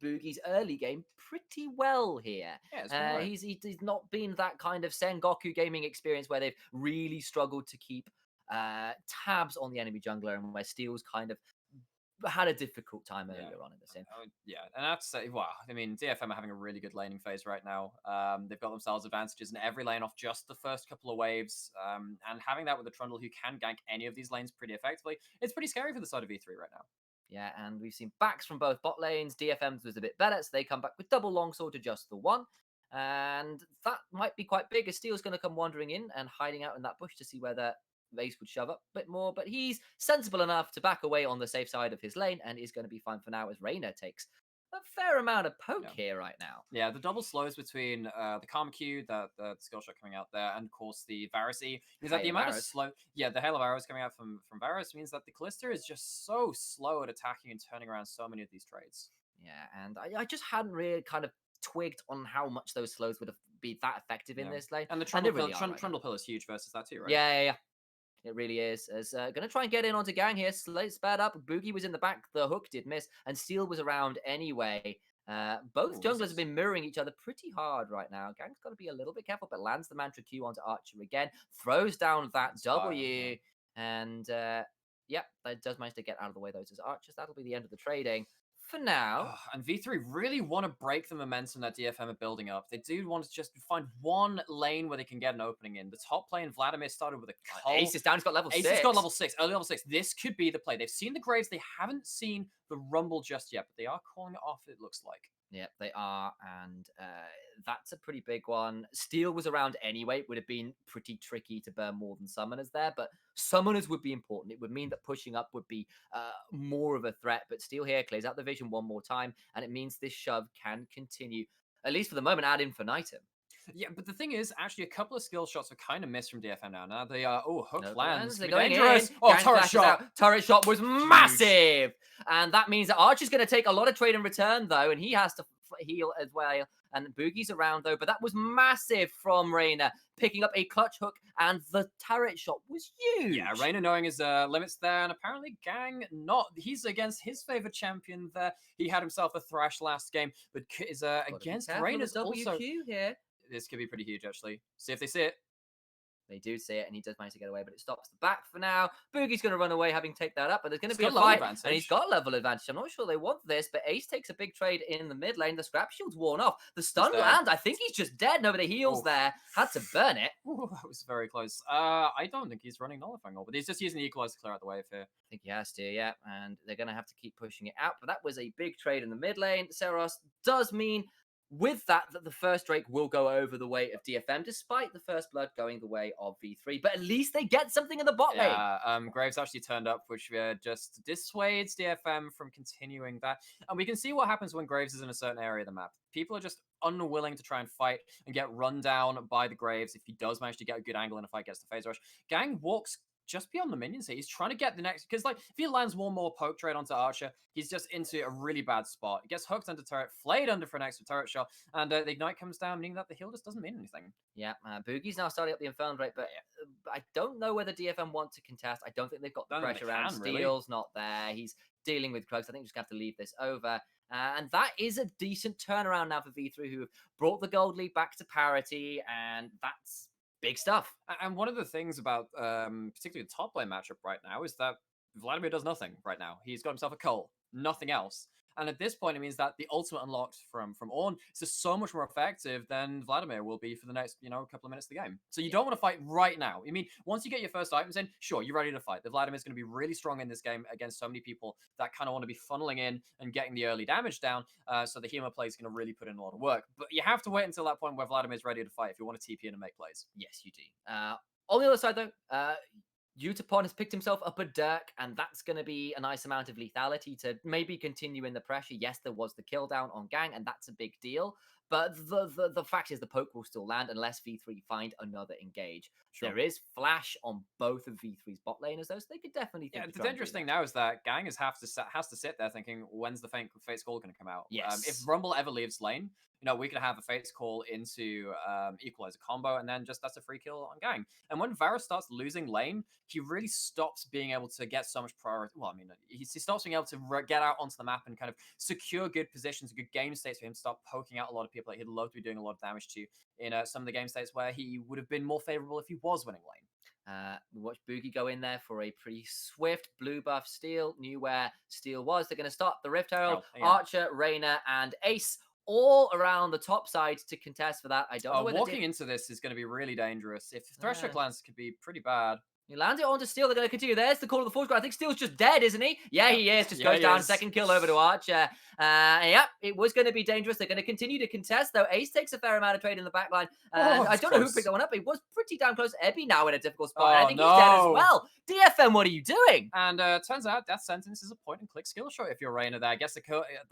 Boogie's early game pretty well here. Yeah, it's been right. He's not been that kind of Sengoku gaming experience where they've really struggled to keep tabs on the enemy jungler, and where Steel's kind of had a difficult time earlier on in the sim. Yeah, and I have to say, wow, I mean, DFM are having a really good laning phase right now. They've got themselves advantages in every lane off just the first couple of waves, and having that with a Trundle who can gank any of these lanes pretty effectively, it's pretty scary for the side of E3 right now. Yeah, and we've seen backs from both bot lanes. DFM's was a bit better, so they come back with double longsword to just the one. And that might be quite big, as Steel's going to come wandering in and hiding out in that bush to see whether Ace would shove up a bit more. But he's sensible enough to back away on the safe side of his lane and is going to be fine for now, as Reyna takes a fair amount of poke here right now. Yeah, the double slows between the Karma Q, the skill shot coming out there, and of course the Varus E. Means that the amount of slow, the Hail of Arrows coming out from Varus means that the Callista is just so slow at attacking and turning around so many of these trades. Yeah, and I just hadn't really kind of twigged on how much those slows would have been that effective in this lane. And the Trundle Pill is huge versus that too, right? Yeah. It really is. As going to try and get in onto Gang here. Sped up. Boogie was in the back. The hook did miss. And Steel was around anyway. Both junglers have been mirroring each other pretty hard right now. Gang's got to be a little bit careful, but lands the Mantra Q onto Archer again. Throws down that W. And, that does manage to get out of the way, those as Archers. That'll be the end of the trading. For now. And V3 really want to break the momentum that DFM are building up. They do want to just find one lane where they can get an opening in. The top lane, Vladimir, started with a cult. Ace is down, he's got level 6. Ace has got level 6, early level 6. This could be the play. They've seen the Graves, they haven't seen the Rumble just yet, but they are calling it off, it looks like. Yep, they are, and that's a pretty big one. Steel was around anyway. It would have been pretty tricky to burn more than Summoners there, but Summoners would be important. It would mean that pushing up would be more of a threat, but Steel here clears out the vision one more time, and it means this shove can continue, at least for the moment, ad infinitum. Yeah, but the thing is, actually, a couple of skill shots are kind of missed from DFM now. Now they are, hook lands. They're going dangerous. In. Oh, turret shot. Out. Turret shot was massive. And that means that Archer's going to take a lot of trade in return, though, and he has to heal as well. And Boogie's around, though, but that was massive from Reyna, picking up a clutch hook, and the turret shot was huge. Yeah, Reyna knowing his limits there, and apparently Gang not. He's against his favorite champion there. He had himself a thrash last game, but is against Reyna's also. WQ here. This could be pretty huge, actually. See if they see it. They do see it, and he does manage to get away, but it stops the back for now. Boogie's going to run away, having taken that up, but there's going to be a fight, and he's got level advantage. I'm not sure they want this, but Ace takes a big trade in the mid lane. The scrap shield's worn off. The stun land, I think he's just dead. Nobody heals there. Had to burn it. Ooh, that was very close. I don't think he's running Nullifying All, but he's just using the Equalizer to clear out the wave here. I think he has to, yeah, and they're going to have to keep pushing it out, but that was a big trade in the mid lane. Seros does mean with that the first Drake will go over the way of DFM, despite the first blood going the way of V3. But at least they get something in the bot lane. Yeah, Graves actually turned up, which just dissuades DFM from continuing that. And we can see what happens when Graves is in a certain area of the map. People are just unwilling to try and fight and get run down by the Graves if he does manage to get a good angle in a fight, gets the phase rush. Gang walks just beyond the minions here. He's trying to get the next, because like if he lands one more poke trade onto Archer, he's just into a really bad spot. He gets hooked under turret, flayed under for an extra turret shot, and the ignite comes down, meaning that the heal just doesn't mean anything. Yeah, Boogie's now starting up the Infernal Drake, but I don't know whether DFM want to contest. I don't think they've got the pressure around. Steel's not there. He's dealing with Krugs. I think we're just going to have to leave this over. And that is a decent turnaround now for V3, who have brought the gold lead back to parity, and that's big stuff. And one of the things about particularly the top lane matchup right now is that Vladimir does nothing right now. He's got himself a Cole, nothing else. And at this point, it means that the ultimate unlocked from Ornn is just so much more effective than Vladimir will be for the next, couple of minutes of the game. So you don't want to fight right now. I mean, once you get your first items in, sure, you're ready to fight. The Vladimir's going to be really strong in this game against so many people that kind of want to be funneling in and getting the early damage down. So the Hema play is going to really put in a lot of work. But you have to wait until that point where Vladimir's ready to fight if you want to TP in and make plays. Yes, you do. On the other side, though, Utapon has picked himself up a Dirk, and that's going to be a nice amount of lethality to maybe continue in the pressure. Yes, there was the kill down on Gang, and that's a big deal. But the fact is the poke will still land unless V3 find another engage. Sure. There is flash on both of V3's bot laners though, so they could definitely think to The try and dangerous do thing that. now is that Gang has to sit there thinking, when's the Fate's Call going to come out? Yes. If Rumble ever leaves lane, we could have a Fate's Call into Equalizer combo, and then just that's a free kill on Gang. And when Varus starts losing lane, he really stops being able to get so much priority. Well, I mean, he stops being able to get out onto the map and kind of secure good positions, good game states for him to start poking out a lot of people that he'd love to be doing a lot of damage to in some of the game states where he would have been more favorable if he was winning lane. We watched Boogie go in there for a pretty swift blue buff steal. Knew where steal was. They're going to start the Rift Herald, Archer, Reyna, and Ace all around the top side to contest for that. I don't know whether walking into this is going to be really dangerous. If Thresher lands, could be pretty bad. He lands it onto Steel. They're going to continue. There's the call of the Forge Guard. I think Steel's just dead, isn't he? Yeah, he is. Just goes down. Second kill over to Archer. Yep, it was going to be dangerous. They're going to continue to contest, though. Ace takes a fair amount of trade in the backline. I don't know who picked that one up. It was pretty damn close. Ebby now in a difficult spot. I think he's dead as well. DFM, what are you doing? And turns out Death Sentence is a point-and-click skill shot if you're Reyna there. Gets the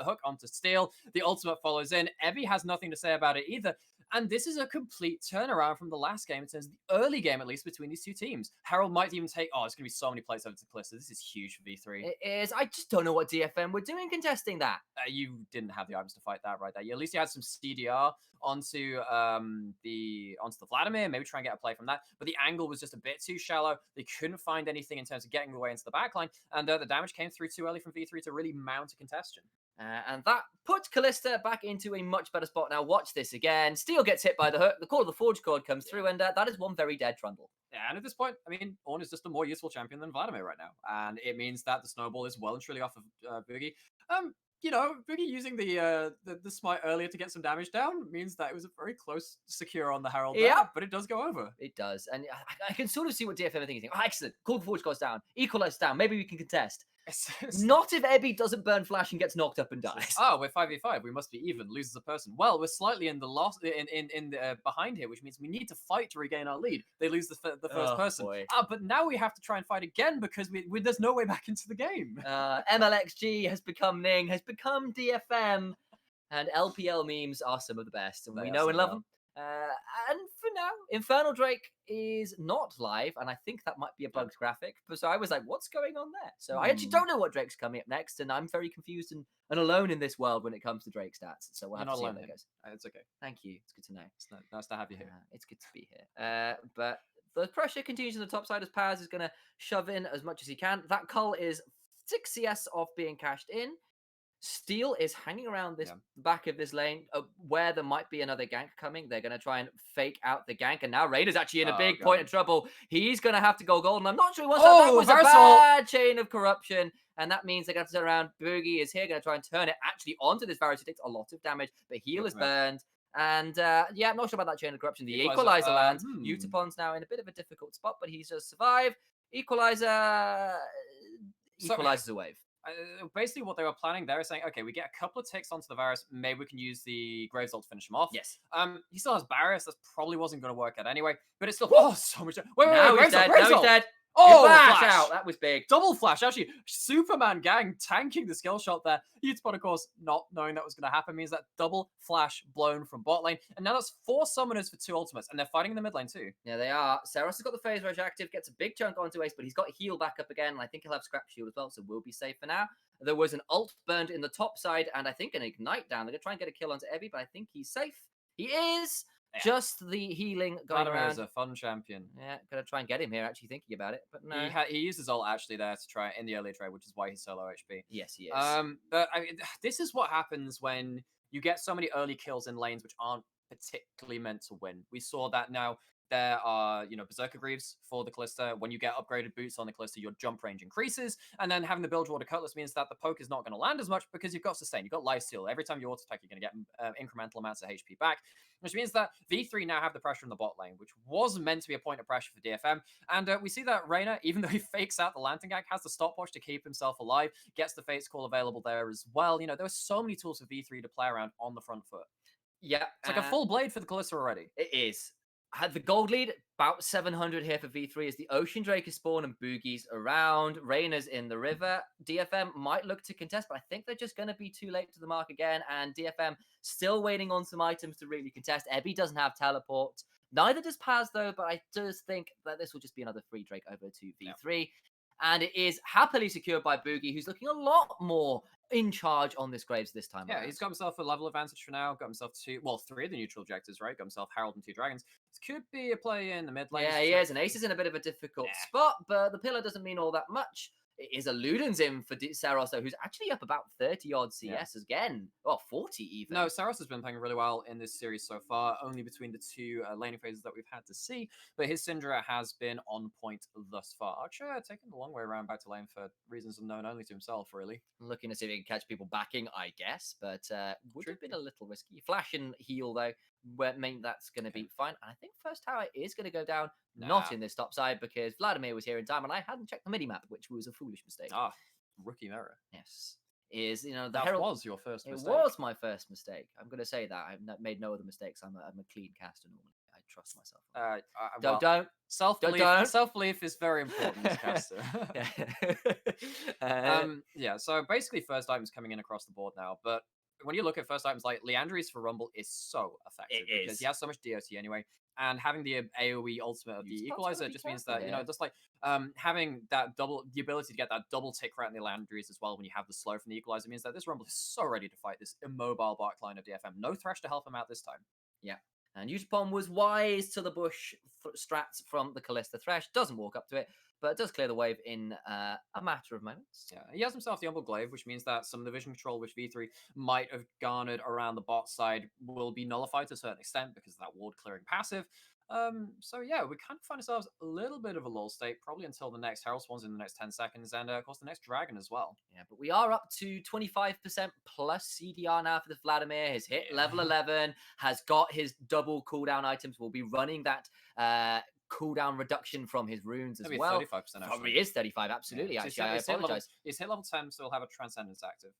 hook onto Steel. The ultimate follows in. Ebby has nothing to say about it either. And this is a complete turnaround from the last game in terms of the early game, at least, between these two teams. Herald might even take... Oh, it's going to be so many plates over to Calista. This is huge for V3. It is. I just don't know what DFM were doing contesting that. You didn't have the items to fight that right there. At least you had some CDR onto the Vladimir. Maybe try and get a play from that. But the angle was just a bit too shallow. They couldn't find anything in terms of getting away into the backline. And the damage came through too early from V3 to really mount a contention. And that puts Calista back into a much better spot. Now watch this again. Steel gets hit by the hook. The Call of the Forge Cord comes through, and that is one very dead Trundle. Yeah, and at this point, I mean, Ornn is just a more useful champion than Vladimir right now. And it means that the snowball is well and truly off of Boogie. Boogie using the smite earlier to get some damage down means that it was a very close secure on the Herald there, but it does go over. It does. And I can sort of see what DFM are thinking. Oh, excellent. Call of the Forge goes down. Equalize down. Maybe we can contest. Not if Ebby doesn't burn flash and gets knocked up and dies. Oh, we're 5v5. We must be even. Loses a person. Well, we're slightly in the loss in behind here, which means we need to fight to regain our lead. They lose the first person. Boy. But now we have to try and fight again because there's no way back into the game. MLXG has become Ning, has become DFM, and LPL memes are some of the best, and we know and love them. And for now, Infernal Drake is not live, and I think that might be a bugged graphic. So I was like, what's going on there? So I actually don't know what Drake's coming up next, and I'm very confused and alone in this world when it comes to Drake stats. So we'll have to see how that goes. It's okay. Thank you. It's good to know. It's nice to have you here. It's good to be here. But the pressure continues on the top side as Paz is going to shove in as much as he can. That cull is 6 CS off being cashed in. Steel is hanging around this back of this lane where there might be another gank coming. They're going to try and fake out the gank. And now Raider's actually in a big point of trouble. He's going to have to go golden. I'm not sure he wants that. That was a bad chain of corruption. And that means they're going to have to turn around. Boogie is here, going to try and turn it actually onto this Varus. He takes a lot of damage. The heal is burned. And I'm not sure about that chain of corruption. The Equalizer lands. Utapon's now in a bit of a difficult spot, but he's just survived. Equalizes a wave. Basically, what they were planning there is saying, okay, we get a couple of ticks onto the Varus, maybe we can use the Graves ult to finish him off. Yes. He still has Varus. That probably wasn't going to work out anyway, but it's still so much. Wait, he's dead. Now he's dead. Oh, flash out. That was big. Double flash. Actually, Superman Gang tanking the skill shot there. Utapon, of course, not knowing that was going to happen, means that double flash blown from bot lane. And now that's 4 summoners for 2 ultimates, and they're fighting in the mid lane too. Yeah, they are. Saros has got the phase rush active, gets a big chunk onto Ace, but he's got heal back up again, and I think he'll have scrap shield as well, so we'll be safe for now. There was an ult burned in the top side, and I think an ignite down. They're going to try and get a kill onto Ebby, but I think he's safe. He is. Yeah. Just the healing going around. Is a fun champion. Yeah, gonna try and get him here. Actually thinking about it, but no. He used his ult actually there to try in the early trade, which is why he's so low HP. Yes, he is. But I mean, this is what happens when you get so many early kills in lanes which aren't particularly meant to win. We saw that now. There are, Berserker Greaves for the Calista. When you get upgraded boots on the Calista, your jump range increases. And then having the Bilgewater Cutlass means that the poke is not going to land as much because you've got sustain. You've got lifesteal. Every time you auto attack, you're going to get incremental amounts of HP back. Which means that V3 now have the pressure in the bot lane, which was meant to be a point of pressure for DFM. And we see that Reyna, even though he fakes out the Lantern Gang, has the stopwatch to keep himself alive, gets the Fate's Call available there as well. There are so many tools for V3 to play around on the front foot. Yeah. It's like a full blade for the Calista already. It is. Had the gold lead, about 700 here for V3 as the Ocean Drake is spawned and Boogie's around. Reyna's in the river. DFM might look to contest, but I think they're just going to be too late to the mark again. And DFM still waiting on some items to really contest. Ebby doesn't have teleport. Neither does Paz, though, but I just think that this will just be another free Drake over to V3. Yeah. And it is happily secured by Boogie, who's looking a lot more in charge on this Graves this time. Yeah, he's got himself a level advantage for now. Got himself 3 of the neutral objectives, right? Got himself Herald and 2 dragons. This could be a play in the mid lane. Yeah, he is. And Ace is in a bit of a difficult spot, but the pillar doesn't mean all that much. It is a Ludens in for Saros, though, who's actually up about 30-odd CS again. Well, 40 even. No, Saros has been playing really well in this series so far, only between the 2 laning phases that we've had to see. But his Syndra has been on point thus far. Archer taking the long way around back to lane for reasons unknown only to himself, really. Looking to see if he can catch people backing, I guess, but would have been a little risky. Flash and heal, though, mean that's going to be fine. And I think first tower is going to go down, not in this top side, because Vladimir was here in time, and I hadn't checked the mini-map, which was a foolish mistake. Rookie error. Yes. The that Herald was your first mistake. It was my first mistake. I'm going to say that. I've made no other mistakes. I'm a clean caster normally. I trust myself. Don't. Self-belief is very important as a caster. So basically first items coming in across the board now, but when you look at first items, like Leandri's for Rumble is so effective because he has so much DOT anyway, and having the AoE ultimate of the Equalizer just means that, just like having that the ability to get that double tick right in the Leandri's as well when you have the slow from the Equalizer means that this Rumble is so ready to fight this immobile back line of DFM. No Thresh to help him out this time. Yeah. And Utapon was wise to the bush strats from the Kalista Thresh. Doesn't walk up to it, but does clear the wave in a matter of moments. Yeah, he has himself the Humble Glaive, which means that some of the vision control which V3 might have garnered around the bot side will be nullified to a certain extent because of that ward clearing passive. So yeah, we kind of find ourselves a little bit of a lull state, probably until the next Herald spawns in the next 10 seconds, and of course the next Dragon as well. Yeah, but we are up to 25% plus CDR now for the Vladimir. His hit level 11, has got his double cooldown items. We'll be running that cooldown reduction from his runes as well. 35%. Probably is 35, absolutely. Yeah. Actually, I apologize. His hit level 10 still have a Transcendence active.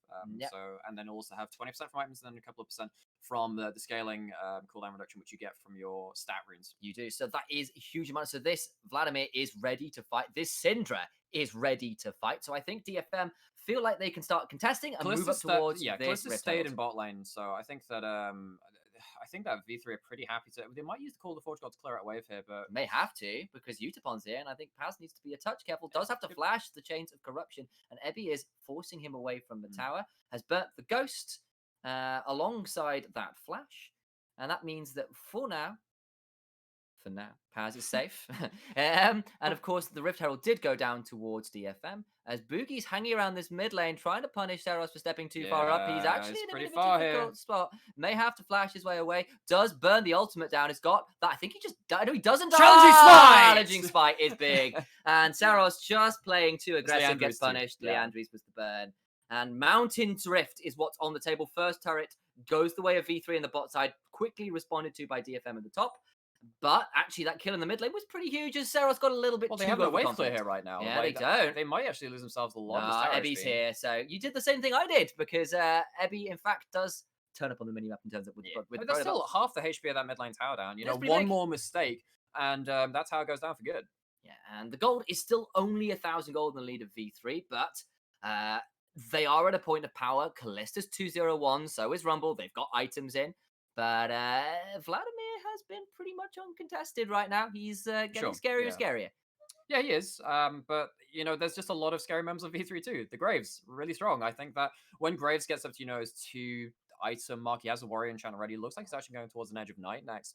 And then also have 20% from items, and then a couple of percent from the scaling cooldown reduction, which you get from your stat runes. You do. So that is a huge amount. So this Vladimir is ready to fight. This Syndra is ready to fight. So I think DFM feel like they can start contesting and move up towards this Kalista stayed in bot lane, so I think that V3 are pretty happy to. They might use the Call of the Forge God to clear out wave here, but may have to because Utapon's here, and I think Paz needs to be a touch careful. Does have to flash the Chains of Corruption, and Ebby is forcing him away from the tower. Has burnt the Ghost alongside that flash, and that means that for now, Paz is safe. And of course, the Rift Herald did go down towards DFM as Boogie's hanging around this mid lane, trying to punish Saros for stepping too far up. He's actually in a bit of a difficult spot. May have to flash his way away. Does burn the ultimate down. It's got that. I think he just died. No, he doesn't die. Challenging Spite is big. And Saros just playing too aggressive, gets punished. Leandri's was the burn. And Mountain's Rift is what's on the table. First turret goes the way of V3 in the bot side, quickly responded to by DFM at the top. But actually, that kill in the mid lane was pretty huge as Saros got a little bit too they have no wave clear here right now. Yeah, they don't. They might actually lose themselves a lot. Ebby's here, so you did the same thing I did because Ebby, in fact, does turn up on the minimap in terms of with that's still half the HP of that mid lane tower down. One more mistake, and that's how it goes down for good. Yeah, and the gold is still only 1,000 gold in the lead of V3, but they are at a point of power. Kalista's 201, so is Rumble. They've got items in. But Vladimir has been pretty much uncontested right now. He's getting scarier and scarier. Yeah, he is. But, there's just a lot of scary members of V3 too. The Graves, really strong. I think that when Graves gets up to, his 2 item mark, he has a warrior enchant already. Looks like he's actually going towards an Edge of Night next.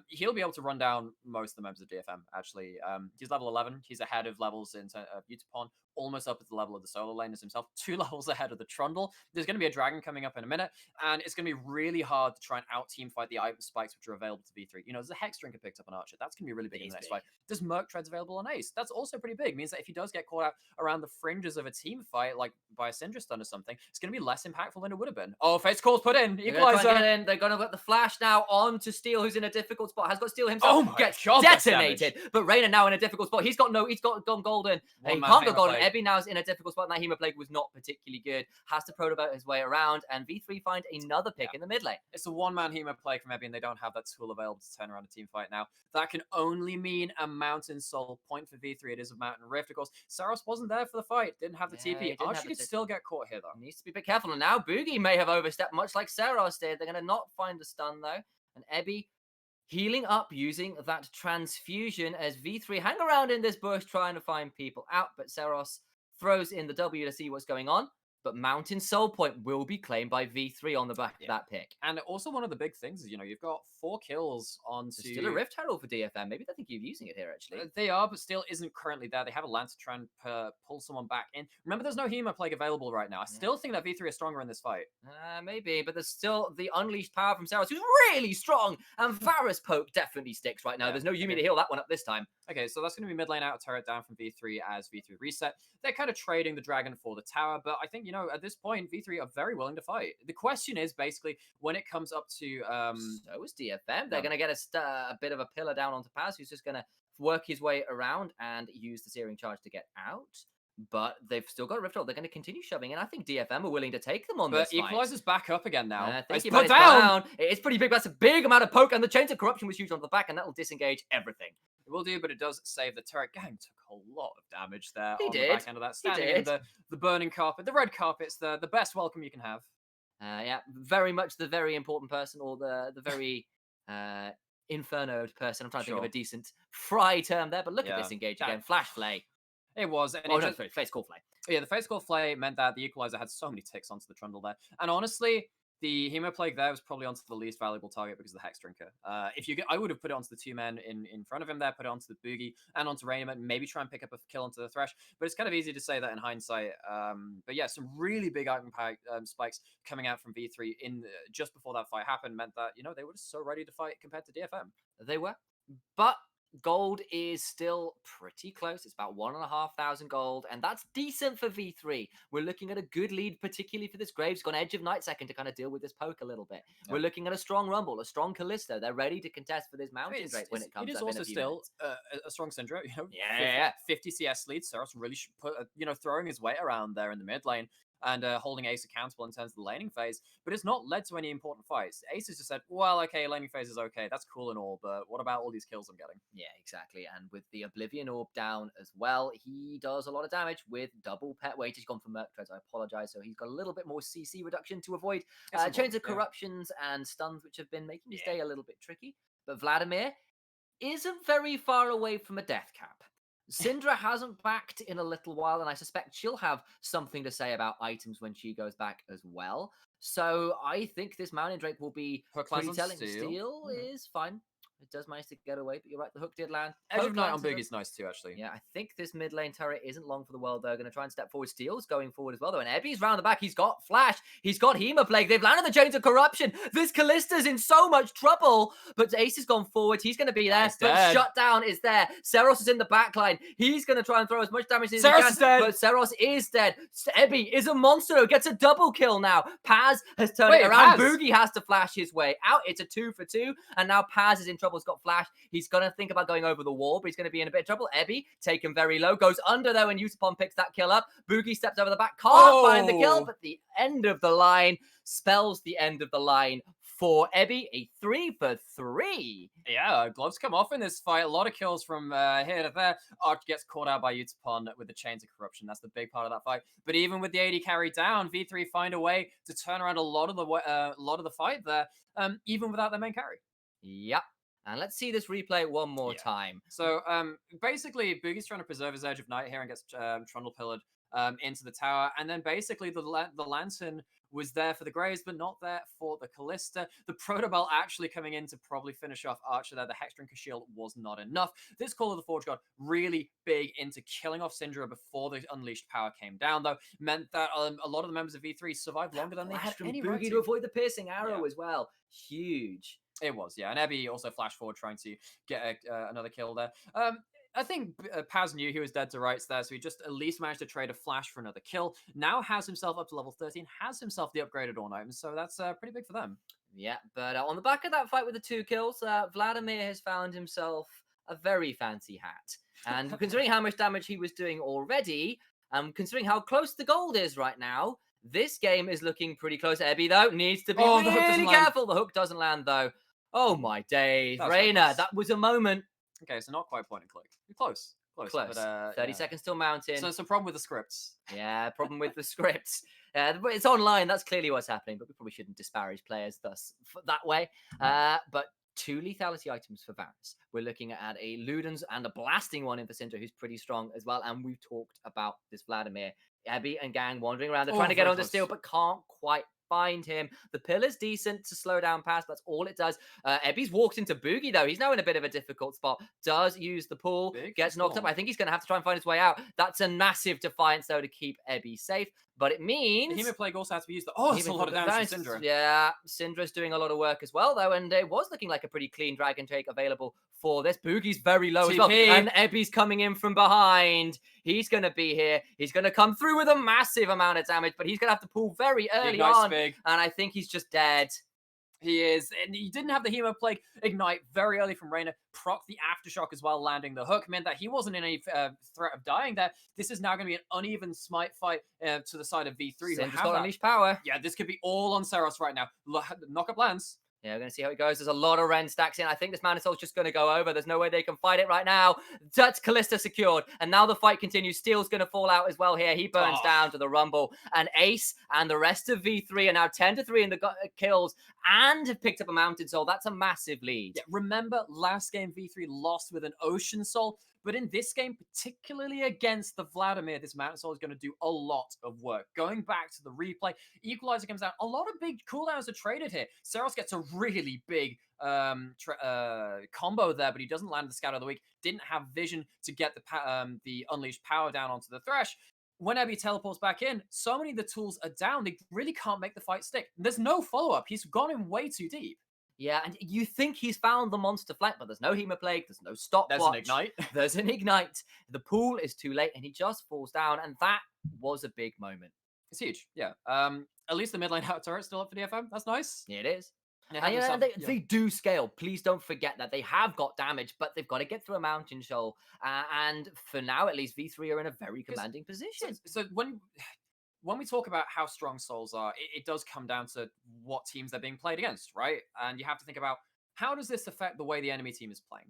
He'll be able to run down most of the members of DFM, actually. He's level 11. He's ahead of levels in Utapon, almost up at the level of the solo laners himself, 2 levels ahead of the Trundle. There's going to be a dragon coming up in a minute, and it's going to be really hard to try and out-team fight the item spikes which are available to V3. There's a Hex Drinker picked up on Archer. That's going to be really big in the next fight. There's Merc Treads available on Ace. That's also pretty big. It means that if he does get caught out around the fringes of a team fight, like by a Syndra stun or something, it's going to be less impactful than it would have been. Oh, Fate's Call's put in. Equalizer. They're going to put the flash now on to Steel, who's in a difficult spot. Has got Steel himself. Gets detonated. But Reyna now in a difficult spot. He's gone golden. And he can't go golden. Ebby now is in a difficult spot. That Hema Plague was not particularly good. Has to protoboat his way around, and V3 find another pick in the mid lane. It's a one-man Hema Plague from Ebby, and they don't have that tool available to turn around a team fight now. That can only mean a Mountain Soul point for V3. It is a Mountain Rift, of course. Saros wasn't there for the fight. Didn't have the TP. Archie could still get caught here, though. He needs to be a bit careful. And now Boogie may have overstepped, much like Saros did. They're going to not find the stun, though. And Ebby healing up using that transfusion as V3 hang around in this bush trying to find people out. But Saros throws in the W to see what's going on. But Mountain Soul Point will be claimed by V3 on the back of that pick. And also one of the big things is, you've got 4 kills onto... There's still a Rift Herald for DFM. Maybe they think you're using it here, actually. They are, but still isn't currently there. They have a Lance to try and pull someone back in. Remember, there's no Hema Plague available right now. I still think that V3 is stronger in this fight. Maybe, but there's still the unleashed power from Saros, who's really strong. And Varus Poke definitely sticks right now. There's no Yumi to heal that one up this time. Okay, so that's going to be mid lane out, turret down from V3 as V3 reset. They're kind of trading the dragon for the tower, but I think, at this point, V3 are very willing to fight. The question is basically when it comes up to... So is DFM. They're going to get a bit of a pillar down onto Paz, who's just going to work his way around and use the Searing Charge to get out. But they've still got a Rift Herald. They're going to continue shoving in. I think DFM are willing to take them on this fight. But Equalizer's back up again now. It's put down. It's pretty big. That's a big amount of poke, and the Chains of Corruption was huge on the back, and that will disengage everything. It will do, but it does save the turret. Gang took a lot of damage there He on did. the back end of that. Standing in the burning carpet. The red carpet's the best welcome you can have. Yeah, very much the very important person, or the very infernoed person. I'm trying to think of a decent fry term there, but look at this engage again. Flash Flay. It was. And Face Call Flay. Yeah, the Face Call Flay meant that the Equalizer had so many ticks onto the Trundle there. And honestly, the Hemo Plague there was probably onto the least valuable target because of the Hex Drinker. I would have put it onto the 2 men in front of him there, put it onto the Boogie and onto Rainham, and maybe try and pick up a kill onto the Thresh. But it's kind of easy to say that in hindsight. But yeah, some really big item spikes coming out from V3 just before that fight happened meant that, they were just so ready to fight compared to DFM. They were. But gold is still pretty close. It's about 1,500 gold, and that's decent for V3. We're looking at a good lead, particularly for this Graves. Got Edge of Night second to kind of deal with this poke a little bit. We're looking at a strong Rumble, a strong Kallisto. They're ready to contest for this Mountain Drake when it comes up. It is also also still a strong Syndra. 50 CS lead. Saros really put, throwing his weight around there in the mid lane. And holding Ace accountable in terms of the laning phase, but it's not led to any important fights. Ace has just said, well, okay, laning phase is okay, that's cool and all, but what about all these kills I'm getting? Yeah, exactly, and with the Oblivion Orb down as well, he does a lot of damage with double pet weight. He's gone for Merc Treads, I apologize, so he's got a little bit more CC reduction to avoid Chains of Corruptions and stuns, which have been making his day a little bit tricky, but Vladimir isn't very far away from a death cap. Syndra hasn't backed in a little while, and I suspect she'll have something to say about items when she goes back as well. So I think this Mountain Drake will be pretty telling. Steel is fine. It does manage to get away, but you're right, the hook did land. Edge of Night on Boogie's nice too, actually. Yeah, I think this mid lane turret isn't long for the world. They're going to try and step forward. Steel's going forward as well, though. And Ebby's round the back. He's got Flash. He's got Hema Plague. They've landed the Chains of Corruption. This Kallista's in so much trouble. But Ace has gone forward. He's going to be there. But Shutdown is there. Saros is in the back line. He's going to try and throw as much damage as he can. Is dead. But Saros is dead. Ebby is a monster who gets a double kill now. Paz has turned it around. Boogie has to flash his way out. It's a 2 for 2. And now Paz is in trouble. He's got Flash. He's going to think about going over the wall, but he's going to be in a bit of trouble. Ebby, taken very low, goes under there when Yusupon picks that kill up. Boogie steps over the back, can't find the kill, but the end of the line spells the end of the line for Ebby. A 3 for 3. Yeah, gloves come off in this fight. A lot of kills from here to there. Arch gets caught out by Yutapon with the Chains of Corruption. That's the big part of that fight. But even with the AD carry down, V3 find a way to turn around a lot of the fight there, even without their main carry. Yep. And let's see this replay one more time. So basically, Boogie's trying to preserve his Edge of Night here and gets Trundle pillared into the tower. And then basically the Lantern was there for the Graves, but not there for the Callista. The Protobell actually coming in to probably finish off Archer there. The Hex Drinker shield was not enough. This Call of the Forge God really big into killing off Syndra before the Unleashed power came down, though. Meant that a lot of the members of V3 survived longer than they had any right to avoid the piercing arrow as well. Huge. It was, yeah. And Ebby also flashed forward trying to get another kill there. I think Paz knew he was dead to rights there, so he just at least managed to trade a flash for another kill. Now has himself up to level 13, has himself the upgraded Ornn items, so that's pretty big for them. Yeah, but on the back of that fight with the 2 kills, Vladimir has found himself a very fancy hat. And considering how much damage he was doing already, Considering how close the gold is right now, this game is looking pretty close. Ebby, though, needs to be the hook doesn't really land. careful. The hook doesn't land, though. Oh, my days. That was Reina, reckless. that was a moment. Okay, so not quite point and click. You're close. Close. But, 30 seconds till mountain. So it's a problem with the scripts. Yeah, problem with the scripts. But it's online. That's clearly what's happening. But we probably shouldn't disparage players that way. But 2 lethality items for Varus. We're looking at a Ludens and a blasting one in for Syndra, who's pretty strong as well. And we've talked about this Vladimir. Ebby and gang wandering around. They're trying to get on the steal, but can't quite find him. The pillar's decent to slow down pass. That's all it does. Ebby's walked into Boogie, though. He's now in a bit of a difficult spot. Does use the pull. Gets knocked up. I think he's going to have to try and find his way out. That's a massive defiance, though, to keep Ebby safe. But it means... The Hemo Plague also has to be used. Oh, it's a lot of damage to Syndra. Yeah, Syndra's doing a lot of work as well, though. And it was looking like a pretty clean Dragon Take available for this. Boogie's very low as well. And Ebby's coming in from behind. He's going to be here. He's going to come through with a massive amount of damage, but he's going to have to pull very early on. Big. And I think he's just dead. He is. And he didn't have the Hemo Plague ignite very early from Reina. Proc the Aftershock as well, landing the hook. Meant that he wasn't in any threat of dying there. This is now going to be an uneven smite fight to the side of V3. Syndra's got unleashed power. Yeah, this could be all on Seros right now. Knock up lands. Yeah, we're going to see how it goes. There's a lot of Ren stacks in. I think this Mana Soul's just going to go over. There's no way they can fight it right now. That's Kalista secured. And now the fight continues. Steel's going to fall out as well here. He burns down to the Rumble. And Ace and the rest of V3 are now 10-3 in the kills and have picked up a Mountain Soul. That's a massive lead. Yeah, remember, last game V3 lost with an Ocean Soul. But in this game, particularly against the Vladimir, this Mountain Soul is going to do a lot of work. Going back to the replay, Equalizer comes out. A lot of big cooldowns are traded here. Seros gets a really big combo there, but he doesn't land the Scout of the Week. Didn't have vision to get the Unleashed Power down onto the Thresh. When Ebby teleports back in, so many of the tools are down. They really can't make the fight stick. There's no follow-up. He's gone in way too deep. Yeah, and you think he's found the monster flank, but there's no Hemo Plague, there's no stopwatch. There's an Ignite. There's an Ignite. The pool is too late, and he just falls down, and that was a big moment. It's huge, yeah. At least the mid lane out turret's still up for DFM. That's nice. Yeah, it is. They do scale. Please don't forget that. They have got damage, but they've got to get through a Mountain Shoal. And for now, at least, V3 are in a very commanding position. So when we talk about how strong souls are, it does come down to what teams they're being played against, right? And you have to think about, how does this affect the way the enemy team is playing?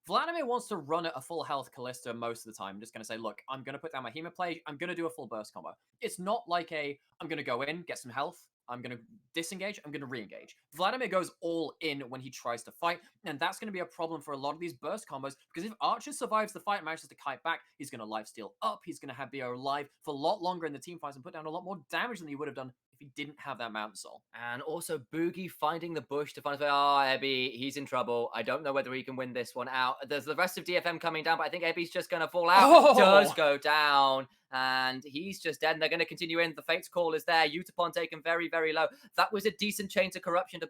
Vladimir wants to run at a full health Kalista most of the time. I'm just going to say, look, I'm going to put down my Hemo Plague. I'm going to do a full burst combo. It's not like I'm going to go in, get some health. I'm going to disengage. I'm going to re-engage. Vladimir goes all in when he tries to fight, and that's going to be a problem for a lot of these burst combos, because if Archer survives the fight and manages to kite back, he's going to lifesteal up. He's going to be alive for a lot longer in the team fights and put down a lot more damage than he would have done if he didn't have that Mountain Soul. And also Boogie finding the bush to find his way. Oh, Ebby, he's in trouble. I don't know whether he can win this one out. There's the rest of DFM coming down, but I think Ebby's just going to fall out. Does go down. And he's just dead, and they're going to continue in. The Fate's Call is there. Utapon taken very, very low. That was a decent chain to corruption to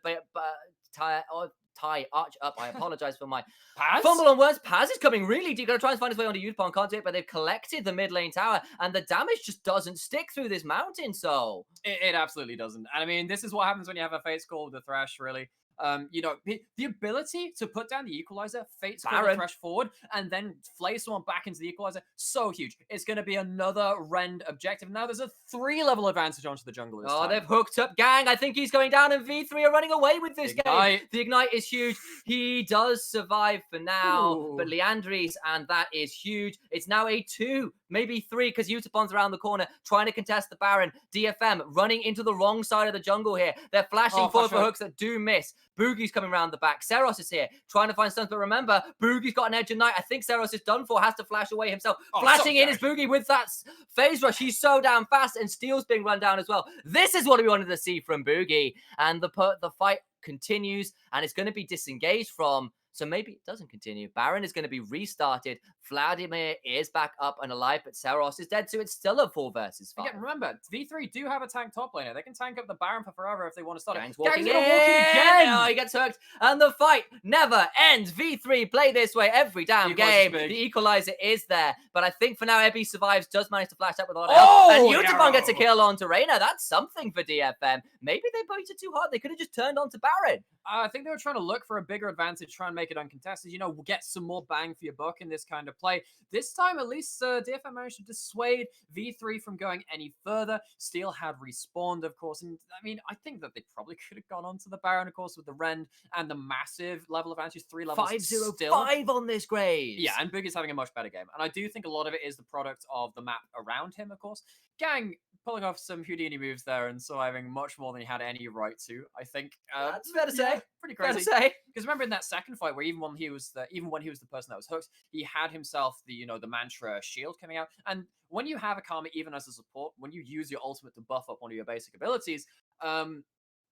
tie Arch up. I apologize for my fumble on words. Paz is coming really deep. Going to try and find his way onto Utapon. Can't do it, but they've collected the mid lane tower, and the damage just doesn't stick through this Mountain Soul. It absolutely doesn't. And I mean, this is what happens when you have a Fate's Call with the Thresh, really. The ability to put down the Equalizer, Fate's Call the Thresh forward, and then flay someone back into the Equalizer, so huge. It's going to be another Rend objective. Now there's a 3-level advantage onto the jungle this time. They've hooked up gang. I think he's going down, and V3 are running away with this game. The Ignite is huge. He does survive for now, but Leandris, and that is huge. It's now a 2, maybe 3, because Utapon's around the corner, trying to contest the Baron. DFM running into the wrong side of the jungle here. They're flashing forward for hooks that do miss. Boogie's coming around the back. Seros is here, trying to find stuns, but remember, Boogie's got an Edge of Night. I think Seros is done for, has to flash away himself. Flashing in is Boogie with that phase rush. He's so damn fast, and Steel's being run down as well. This is what we wanted to see from Boogie, and the fight continues, and it's going to be disengaged from, so maybe it doesn't continue. Baron is going to be restarted. Vladimir is back up and alive, but Seros is dead, so it's still a 4 versus 5. Again, remember, V3 do have a tank top laner. They can tank up the Baron for forever if they want to start Gang's it. Gang's walking gonna walk in again! Oh, he gets hooked, and the fight never ends. V3 play this way every damn game. The Equalizer is there, but I think for now, Ebby survives, does manage to flash up with a lot of health, and Utapon gets a kill onto Reina. That's something for DFM. Maybe they baited too hard. They could have just turned on to Baron. I think they were trying to look for a bigger advantage, try and make make it uncontested, get some more bang for your buck in this kind of play. This time, at least, DFM managed to dissuade V3 from going any further. Steel had respawned, of course, and I mean, I think that they probably could have gone onto the Baron, of course, with the Rend and the massive level advantage, 3 levels 505 on this Graves. Yeah, and Boogie's having a much better game. And I do think a lot of it is the product of the map around him, of course. Gang pulling off some Houdini moves there and surviving much more than he had any right to, I think. That's fair to say. Pretty crazy. Fair to say. Because remember in that second fight where even when he was the person that was hooked, he had himself the mantra shield coming out. And when you have a Karma even as a support, when you use your ultimate to buff up one of your basic abilities,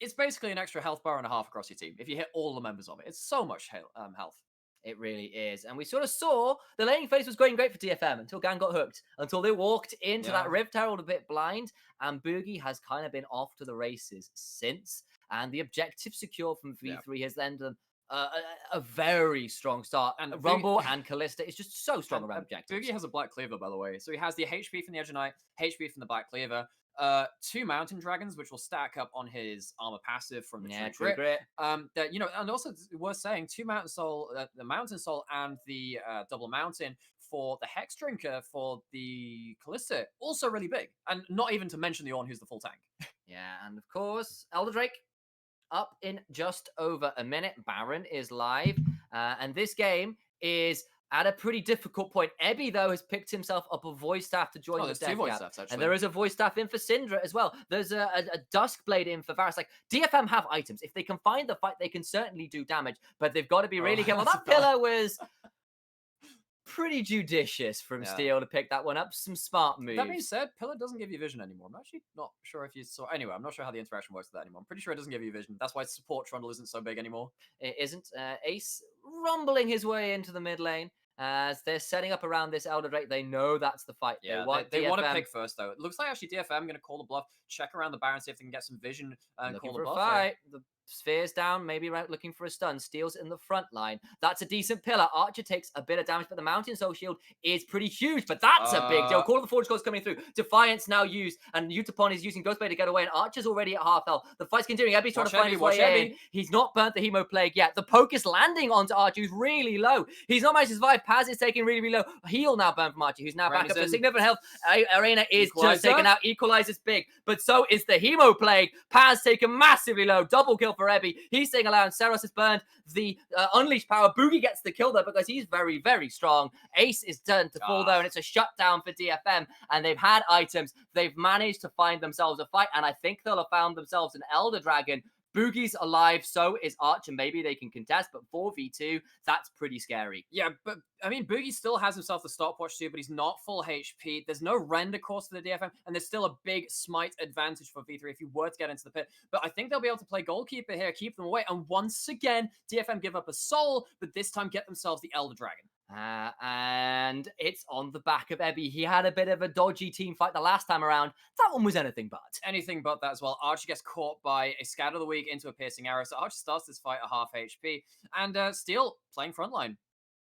it's basically an extra health bar and a half across your team if you hit all the members of it. It's so much health. It really is. And we sort of saw the laning phase was going great for DFM until Gang got hooked, until they walked into that Rift Herald a bit blind. And Boogie has kind of been off to the races since. And the objective secure from V3 has lent them a very strong start. And Rumble and Callista is just so strong around objectives. Boogie has a Black Cleaver, by the way. So he has the HP from the Edge of Night, HP from the Black Cleaver. 2 Mountain Dragons, which will stack up on his armor passive from the True Grit. That and also it's worth saying 2 Mountain Soul, the Mountain Soul, and the Double Mountain for the Hex Drinker for the Callista, also really big, and not even to mention the Ornn, who's the full tank. Yeah, and of course Elder Drake up in just over a minute. Baron is live, and this game is at a pretty difficult point. Ebby, though, has picked himself up a voice staff to join the Death Gap. And there is a voice staff in for Syndra as well. There's a Duskblade in for Varus. Like, DFM have items. If they can find the fight, they can certainly do damage. But they've got to be really careful. That pillar was pretty judicious from Steel to pick that one up. Some smart moves. That being said, Pillar doesn't give you vision anymore. I'm actually not sure if you saw... Anyway, I'm not sure how the interaction works with that anymore. I'm pretty sure it doesn't give you vision. That's why support Trundle isn't so big anymore. It isn't. Ace rumbling his way into the mid lane. As they're setting up around this Elder Drake, they know that's the fight. Yeah, they want to pick first, though. It looks like actually DFM going to call the bluff, check around the Baron, see if they can get some vision, and call the bluff. Fight. The Sphere's down, maybe looking for a stun. Steel's in the front line. That's a decent pillar. Archer takes a bit of damage, but the Mountain Soul Shield is pretty huge. But that's a big deal. Call of the Forge Core's coming through. Defiance now used, and Utapon is using Ghostblade to get away, and Archer's already at half health. The fight's continuing. Ebby's trying to find his way in. He's not burnt the Hemo Plague yet. The poke is landing onto Archer, who's really low. He's not managed to survive. Paz is taking really, really low. Heal now burn from Archer, who's now back up to significant health. Arena is just taken out. Equalizer's big, but so is the Hemo Plague. Paz taken massively low. Double kill for Ebby. He's staying alive. Seros has burned the Unleashed power. Boogie gets the kill, though, because he's very, very strong. Ace is turned to fall, though, and it's a shutdown for DFM, and they've had items. They've managed to find themselves a fight, and I think they'll have found themselves an Elder Dragon. Boogie's alive, so is Archer. Maybe they can contest, but 4v2, that's pretty scary. Yeah, but I mean, Boogie still has himself the stopwatch too, but he's not full HP. There's no render course for the DFM, and there's still a big smite advantage for V3 if you were to get into the pit. But I think they'll be able to play goalkeeper here, keep them away, and once again, DFM give up a soul, but this time get themselves the Elder Dragon. And it's on the back of Ebby. He had a bit of a dodgy team fight the last time around. That one was anything but. Anything but that as well. Archer gets caught by a Scatter of the Weak into a Piercing Arrow. So Archer starts this fight at half HP. And Steel playing frontline.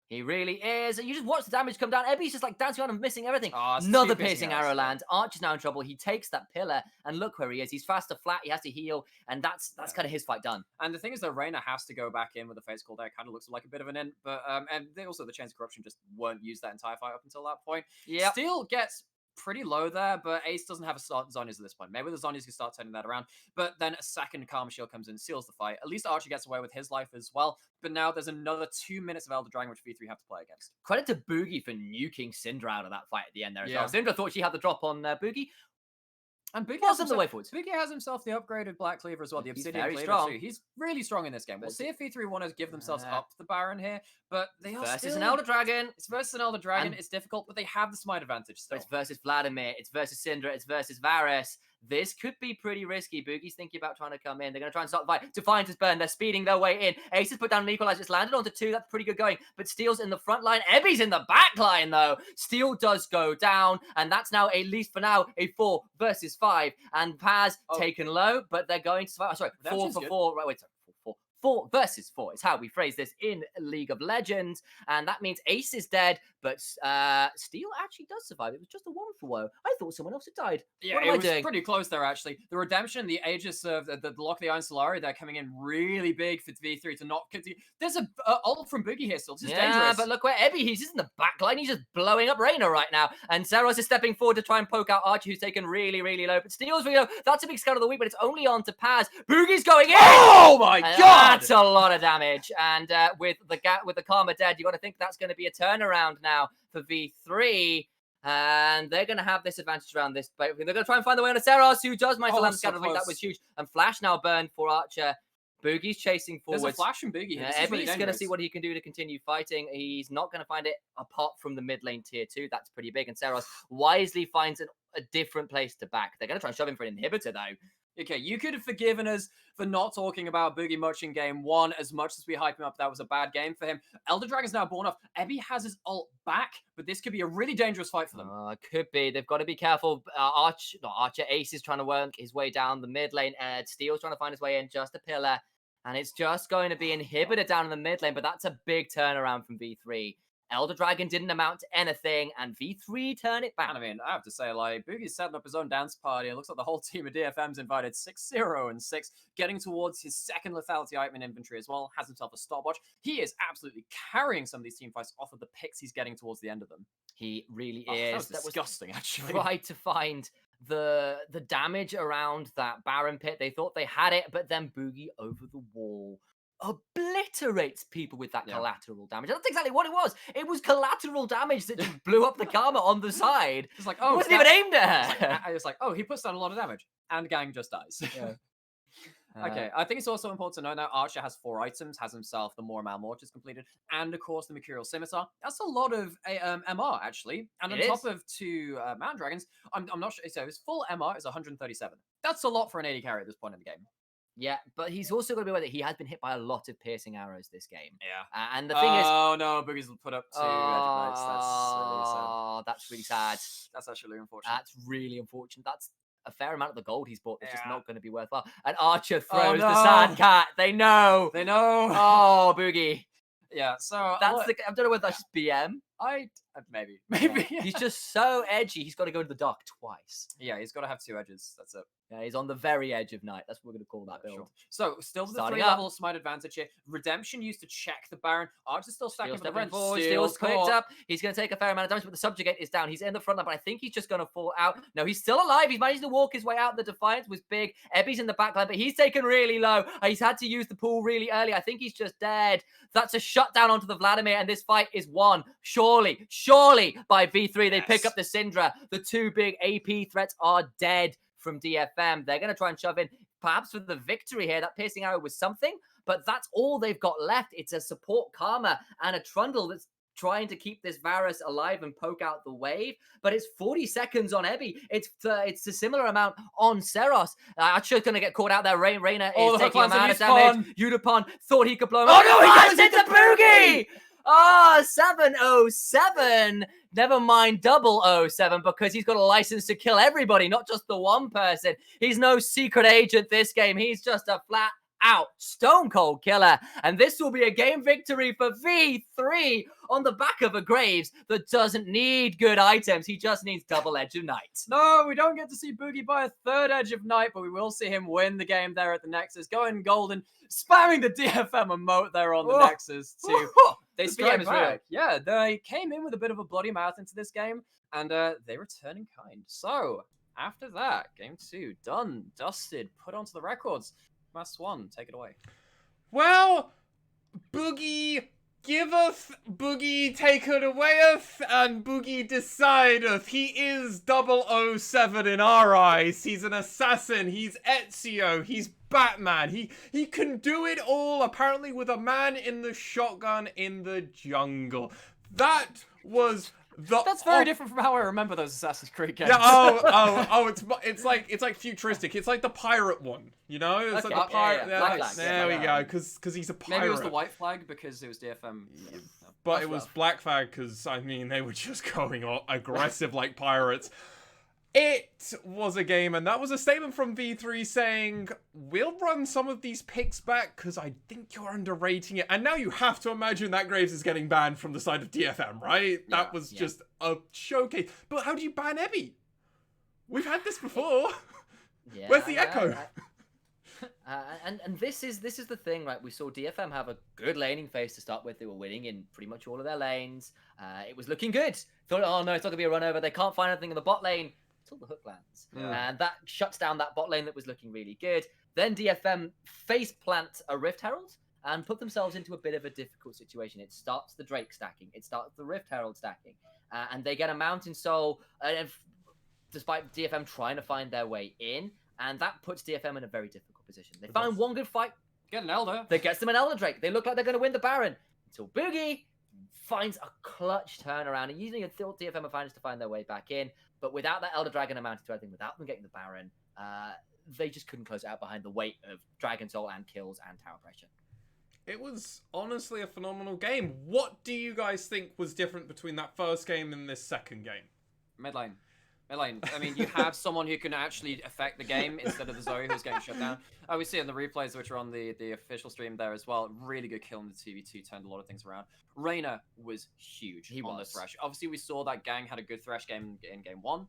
He really is. And you just watch the damage come down. Ebby's just like dancing around and missing everything. Another piercing arrow land. Archer's now in trouble. He takes that pillar and look where he is. He's fast to flat. He has to heal. And that's kind of his fight done. And the thing is that Reyna has to go back in with the face call there. Kind of looks like a bit of an end. But and they also the Chains of Corruption just weren't used that entire fight up until that point. Yeah. Steel gets pretty low there, but Ace doesn't have a Zhonya's at this point. Maybe the Zhonya's can start turning that around, but then a second Karma Shield comes in, seals the fight. At least Archer gets away with his life as well, but now there's another 2 minutes of Elder Dragon which V3 have to play against. Credit to Boogie for nuking Syndra out of that fight at the end there as well. Syndra thought she had the drop on Boogie. And Boogie wasn't the way forward. Boogie has himself the upgraded Black Cleaver as well, the Obsidian Cleaver strong. too. He's really strong in this game. We'll see if V3 want to give themselves up the Baron here, but they are versus an Elder Dragon. It's versus an Elder Dragon. It's difficult, but they have the smite advantage still. It's versus Vladimir. It's versus Syndra. It's versus Varus. This could be pretty risky. Boogie's thinking about trying to come in. They're going to try and start the fight. Defiance has burned. They're speeding their way in. Ace has put down an equalizer. It's landed onto 2. That's pretty good going. But Steel's in the front line. Ebby's in the back line, though. Steel does go down. And that's now, at least for now, a 4 versus 5. And Paz taken low, but they're going to survive. Oh, sorry, 4 for 4. Right, wait, sorry. 4 versus 4 is how we phrase this in League of Legends. And that means Ace is dead, but Steel actually does survive. It was just a 1 for woe. I thought someone else had died. Yeah, what am I was doing? Pretty close there, actually. The Redemption, the Aegis of the Lock of the Iron Solari, they're coming in really big for V3 to not continue. There's a ult from Boogie here still. This is dangerous. But look where Ebby, he's just in the back line. He's just blowing up Reyna right now. And Zeros is stepping forward to try and poke out Archer, who's taken really, really low. But Steel's really low. That's a big scout of the week, but it's only on to Paz. Boogie's going in! Oh my god! That's a lot of damage. And with the Karma dead, you got to think that's going to be a turnaround now for V3. And they're going to have this advantage around this. But they're going to try and find the way on to Zeros, who does manage to land the scout of the week. That was huge. And Flash now burned for Archer. Boogie's chasing forward. There's a Flash from Boogie here. Ebby's going to see what he can do to continue fighting. He's not going to find it apart from the mid lane tier 2. That's pretty big. And Zeros wisely finds a different place to back. They're going to try and shove him for an inhibitor, though. Okay, you could have forgiven us for not talking about Boogie much in game 1 as much as we hype him up. That was a bad game for him. Elder Dragon's now born off. Ebby has his ult back, but this could be a really dangerous fight for them. Could be. They've got to be careful. Archer Ace is trying to work his way down the mid lane. Steel's trying to find his way in, just a pillar. And it's just going to be inhibited down in the mid lane, but that's a big turnaround from V3. Elder Dragon didn't amount to anything, and V3 turn it back. And I mean, I have to say, like, Boogie's setting up his own dance party. It looks like the whole team of DFM's invited 6-0 and 6, getting towards his second lethality item in inventory as well. Has himself a stopwatch. He is absolutely carrying some of these team fights off of the picks he's getting towards the end of them. He really is. That was disgusting, actually. Tried to find the damage around that Baron pit. They thought they had it, but then Boogie over the wall obliterates people with that collateral damage. That's exactly what it was. It was collateral damage that just blew up the Karma on the side. It's like, oh, it wasn't even aimed at her. It's like, oh, he puts down a lot of damage, and Gang just dies. Yeah. Okay, I think it's also important to know now Archer has 4 items, has himself the More Mortis completed, and of course the Mercurial Scimitar. That's a lot of MR, actually. And on top of 2 Mountain Dragons, I'm not sure, so his full MR is 137. That's a lot for an AD carry at this point in the game. Yeah, but he's also got to be aware that he has been hit by a lot of piercing arrows this game. Yeah. And the thing is... Oh, no, Boogie's put up 2 Edge of Knights. That's really sad. Oh, that's really sad. That's actually unfortunate. That's really unfortunate. That's a fair amount of the gold he's bought that's just not going to be worthwhile. And Archer throws the sand cat. They know. They know. Oh, Boogie. Yeah, so... I don't know whether that's just BM. Maybe. Yeah. He's just so edgy. He's got to go to the dark twice. Yeah, he's got to have 2 edges. That's it. Yeah, he's on the very edge of night. That's what we're going to call that build. Sure. So, still with the 3-level smite advantage here. Redemption used to check the Baron. Archer's still stacking for the Ren. Steel's picked up. He's going to take a fair amount of damage, but the Subjugate is down. He's in the front line, but I think he's just going to fall out. No, he's still alive. He's managed to walk his way out. The Defiance was big. Ebby's in the back line, but he's taken really low. He's had to use the pool really early. I think he's just dead. That's a shutdown onto the Vladimir, and this fight is won. Surely, by V3. They pick up the Syndra. The 2 big AP threats are dead from DFM. They're going to try and shove in, perhaps for the victory here. That piercing arrow was something, but that's all they've got left. It's a support Karma and a Trundle that's trying to keep this Varus alive and poke out the wave, but it's 40 seconds on Ebby. It's a similar amount on Seros. Archer's going to get caught out there. Reyna is taking a amount of damage. Udapon thought he could blow him up. Oh, no, he goes into Boogie! 707. Never mind 007, because he's got a license to kill everybody, not just the one person. He's no secret agent this game. He's just a flat out stone cold killer. And this will be a game victory for V3 on the back of a Graves that doesn't need good items. He just needs double Edge of Night. No, we don't get to see Boogie buy a 3rd Edge of Night, but we will see him win the game there at the Nexus. Going golden, spamming the DFM emote there on the Nexus too. They strike back. Yeah, they came in with a bit of a bloody mouth into this game, and they return in kind. So, after that, game 2, done, dusted, put onto the records. Mass 1, take it away. Well, Boogie giveth, Boogie taketh awayeth, and Boogie decideth. He is 007 in our eyes. He's an assassin. He's Ezio. He's Batman. He can do it all, apparently, with a man in the shotgun in the jungle. That was... That's very different from how I remember those Assassin's Creed games. Yeah, it's like futuristic. It's like the pirate one, you know? It's like the pirate. There we go, because he's a pirate. Maybe it was the white flag because it was DFM. But it was black flag because, I mean, they were just going aggressive like pirates. It was a game, and that was a statement from V3 saying, we'll run some of these picks back because I think you're underrating it. And now you have to imagine that Graves is getting banned from the side of DFM, right? That was just a showcase. But how do you ban Ebby? We've had this before. Yeah, Where's the echo? And this is the thing, right? We saw DFM have a good laning phase to start with. They were winning in pretty much all of their lanes. It was looking good. Thought, oh no, it's not gonna be a run over. They can't find anything in the bot lane until the hook lands, and that shuts down that bot lane that was looking really good. Then DFM face plant a Rift Herald and put themselves into a bit of a difficult situation. It starts the Drake stacking. It starts the Rift Herald stacking, and they get a Mountain Soul. Despite DFM trying to find their way in, and that puts DFM in a very difficult position. They find one good fight. Get an Elder. That gets them an Elder Drake. They look like they're going to win the Baron. Until Boogie finds a clutch turnaround. And usually you thought DFM have managed to find their way back in. But without that Elder Dragon amounting to anything, without them getting the Baron, they just couldn't close it out behind the weight of Dragon Soul and kills and tower pressure. It was honestly a phenomenal game. What do you guys think was different between that first game and this second game? Mid lane. I mean, you have someone who can actually affect the game instead of the Zoe who's getting shut down. We see it in the replays, which are on the official stream there as well. Really good kill in the 2v2, turned a lot of things around. Reyna was huge on the Thresh. Obviously, we saw that Gang had a good Thresh game in game 1.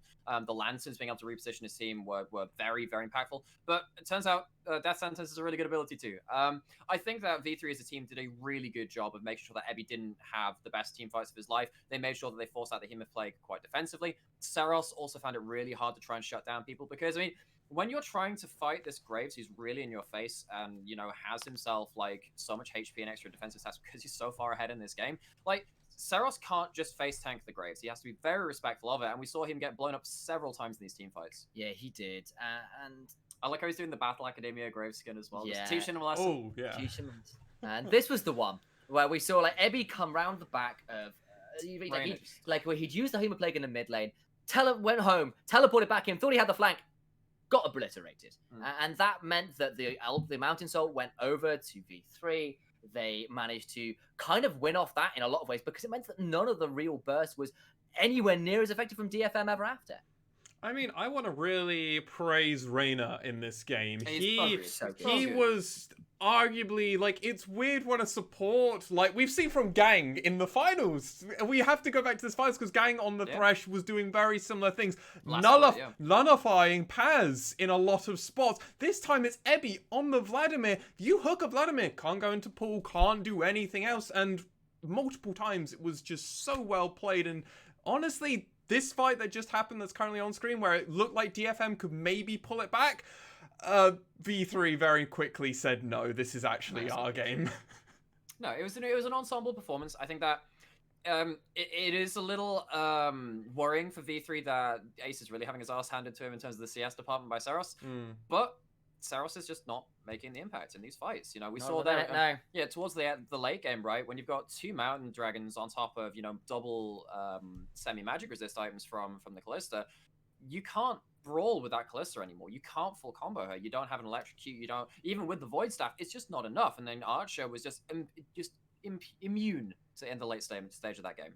The Lanterns being able to reposition his team were very, very impactful. But it turns out Death Sentence is a really good ability too. I think that V3 as a team did a really good job of making sure that Ebby didn't have the best team fights of his life. They made sure that they forced out the Hema play quite defensively. Saros also found it really hard to try and shut down people because, I mean, when you're trying to fight this Graves who's really in your face and, you know, has himself, like, so much HP and extra defensive stats because he's so far ahead in this game, like, Saros can't just face tank the Graves. He has to be very respectful of it, and we saw him get blown up several times in these team fights. Yeah, he did. And I like how he's doing the Battle Academia Graves skin as well. Yeah. Just teaching him a lesson. Oh, yeah. And this was the one where we saw, like, Ebby come round the back of... where he'd used the Hema Plague in the mid lane, went home, teleported back in, thought he had the flank, got obliterated. And that meant that the Mountain Soul went over to V3. They managed to kind of win off that in a lot of ways because it meant that none of the real burst was anywhere near as effective from DFM ever after. I mean, I want to really praise Reyna in this game. He good. was arguably, like, it's weird when a support, like, we've seen from Gang in the finals. We have to go back to this finals because Gang on the Thresh was doing very similar things. Nullifying Paz in a lot of spots. This time it's Ebby on the Vladimir. You hook a Vladimir, can't go into pool, can't do anything else. And multiple times it was just so well played. And honestly, this fight that just happened that's currently on screen where it looked like DFM could maybe pull it back, V3 very quickly said, no, this is actually our game. No, it was an ensemble performance. I think that it is a little worrying for V3 that Ace is really having his ass handed to him in terms of the CS department by Saros. But Saros is just not making the impact in these fights. You know, we saw that towards the late game, right? When you've got 2 Mountain Dragons on top of, you know, double semi-magic resist items from the Callista, you can't brawl with that Callista anymore. You can't full combo her. You don't have an electrocute. You don't, even with the Void Staff, it's just not enough. And then Archer was just immune to end the late stage of that game.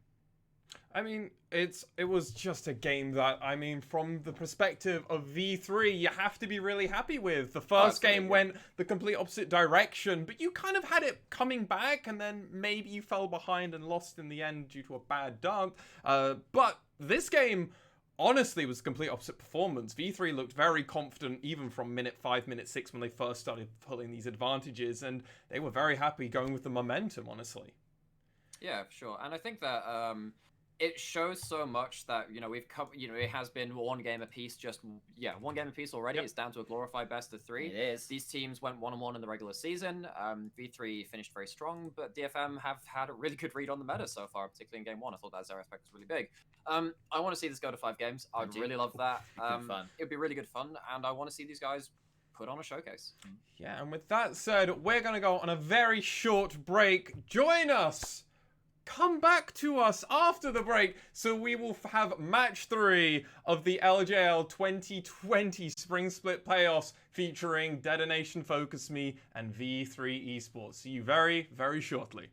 I mean, it was just a game that, I mean, from the perspective of V3, you have to be really happy with. The first game went the complete opposite direction, but you kind of had it coming back, and then maybe you fell behind and lost in the end due to a bad dunk. But this game, honestly, was a complete opposite performance. V3 looked very confident, even from minute 5, minute 6, when they first started pulling these advantages, and they were very happy going with the momentum, honestly. Yeah, for sure. And I think that it shows so much that, you know, we've covered, you know, it has been one game apiece, one game apiece already. It's down to a glorified best of 3. It is. These teams went 1-1 in the regular season. V3 finished very strong, but DFM have had a really good read on the meta so far, particularly in game 1. I thought that Zero aspect was really big. I want to see this go to 5 games. I'd really love that. It'd be really good fun, and I want to see these guys put on a showcase. Yeah, and with that said, we're going to go on a very short break. Join us! Come back to us after the break, so we will have match 3 of the LJL 2020 Spring Split Playoffs featuring DetonatioN FocusMe and V3 Esports. See you very, very shortly.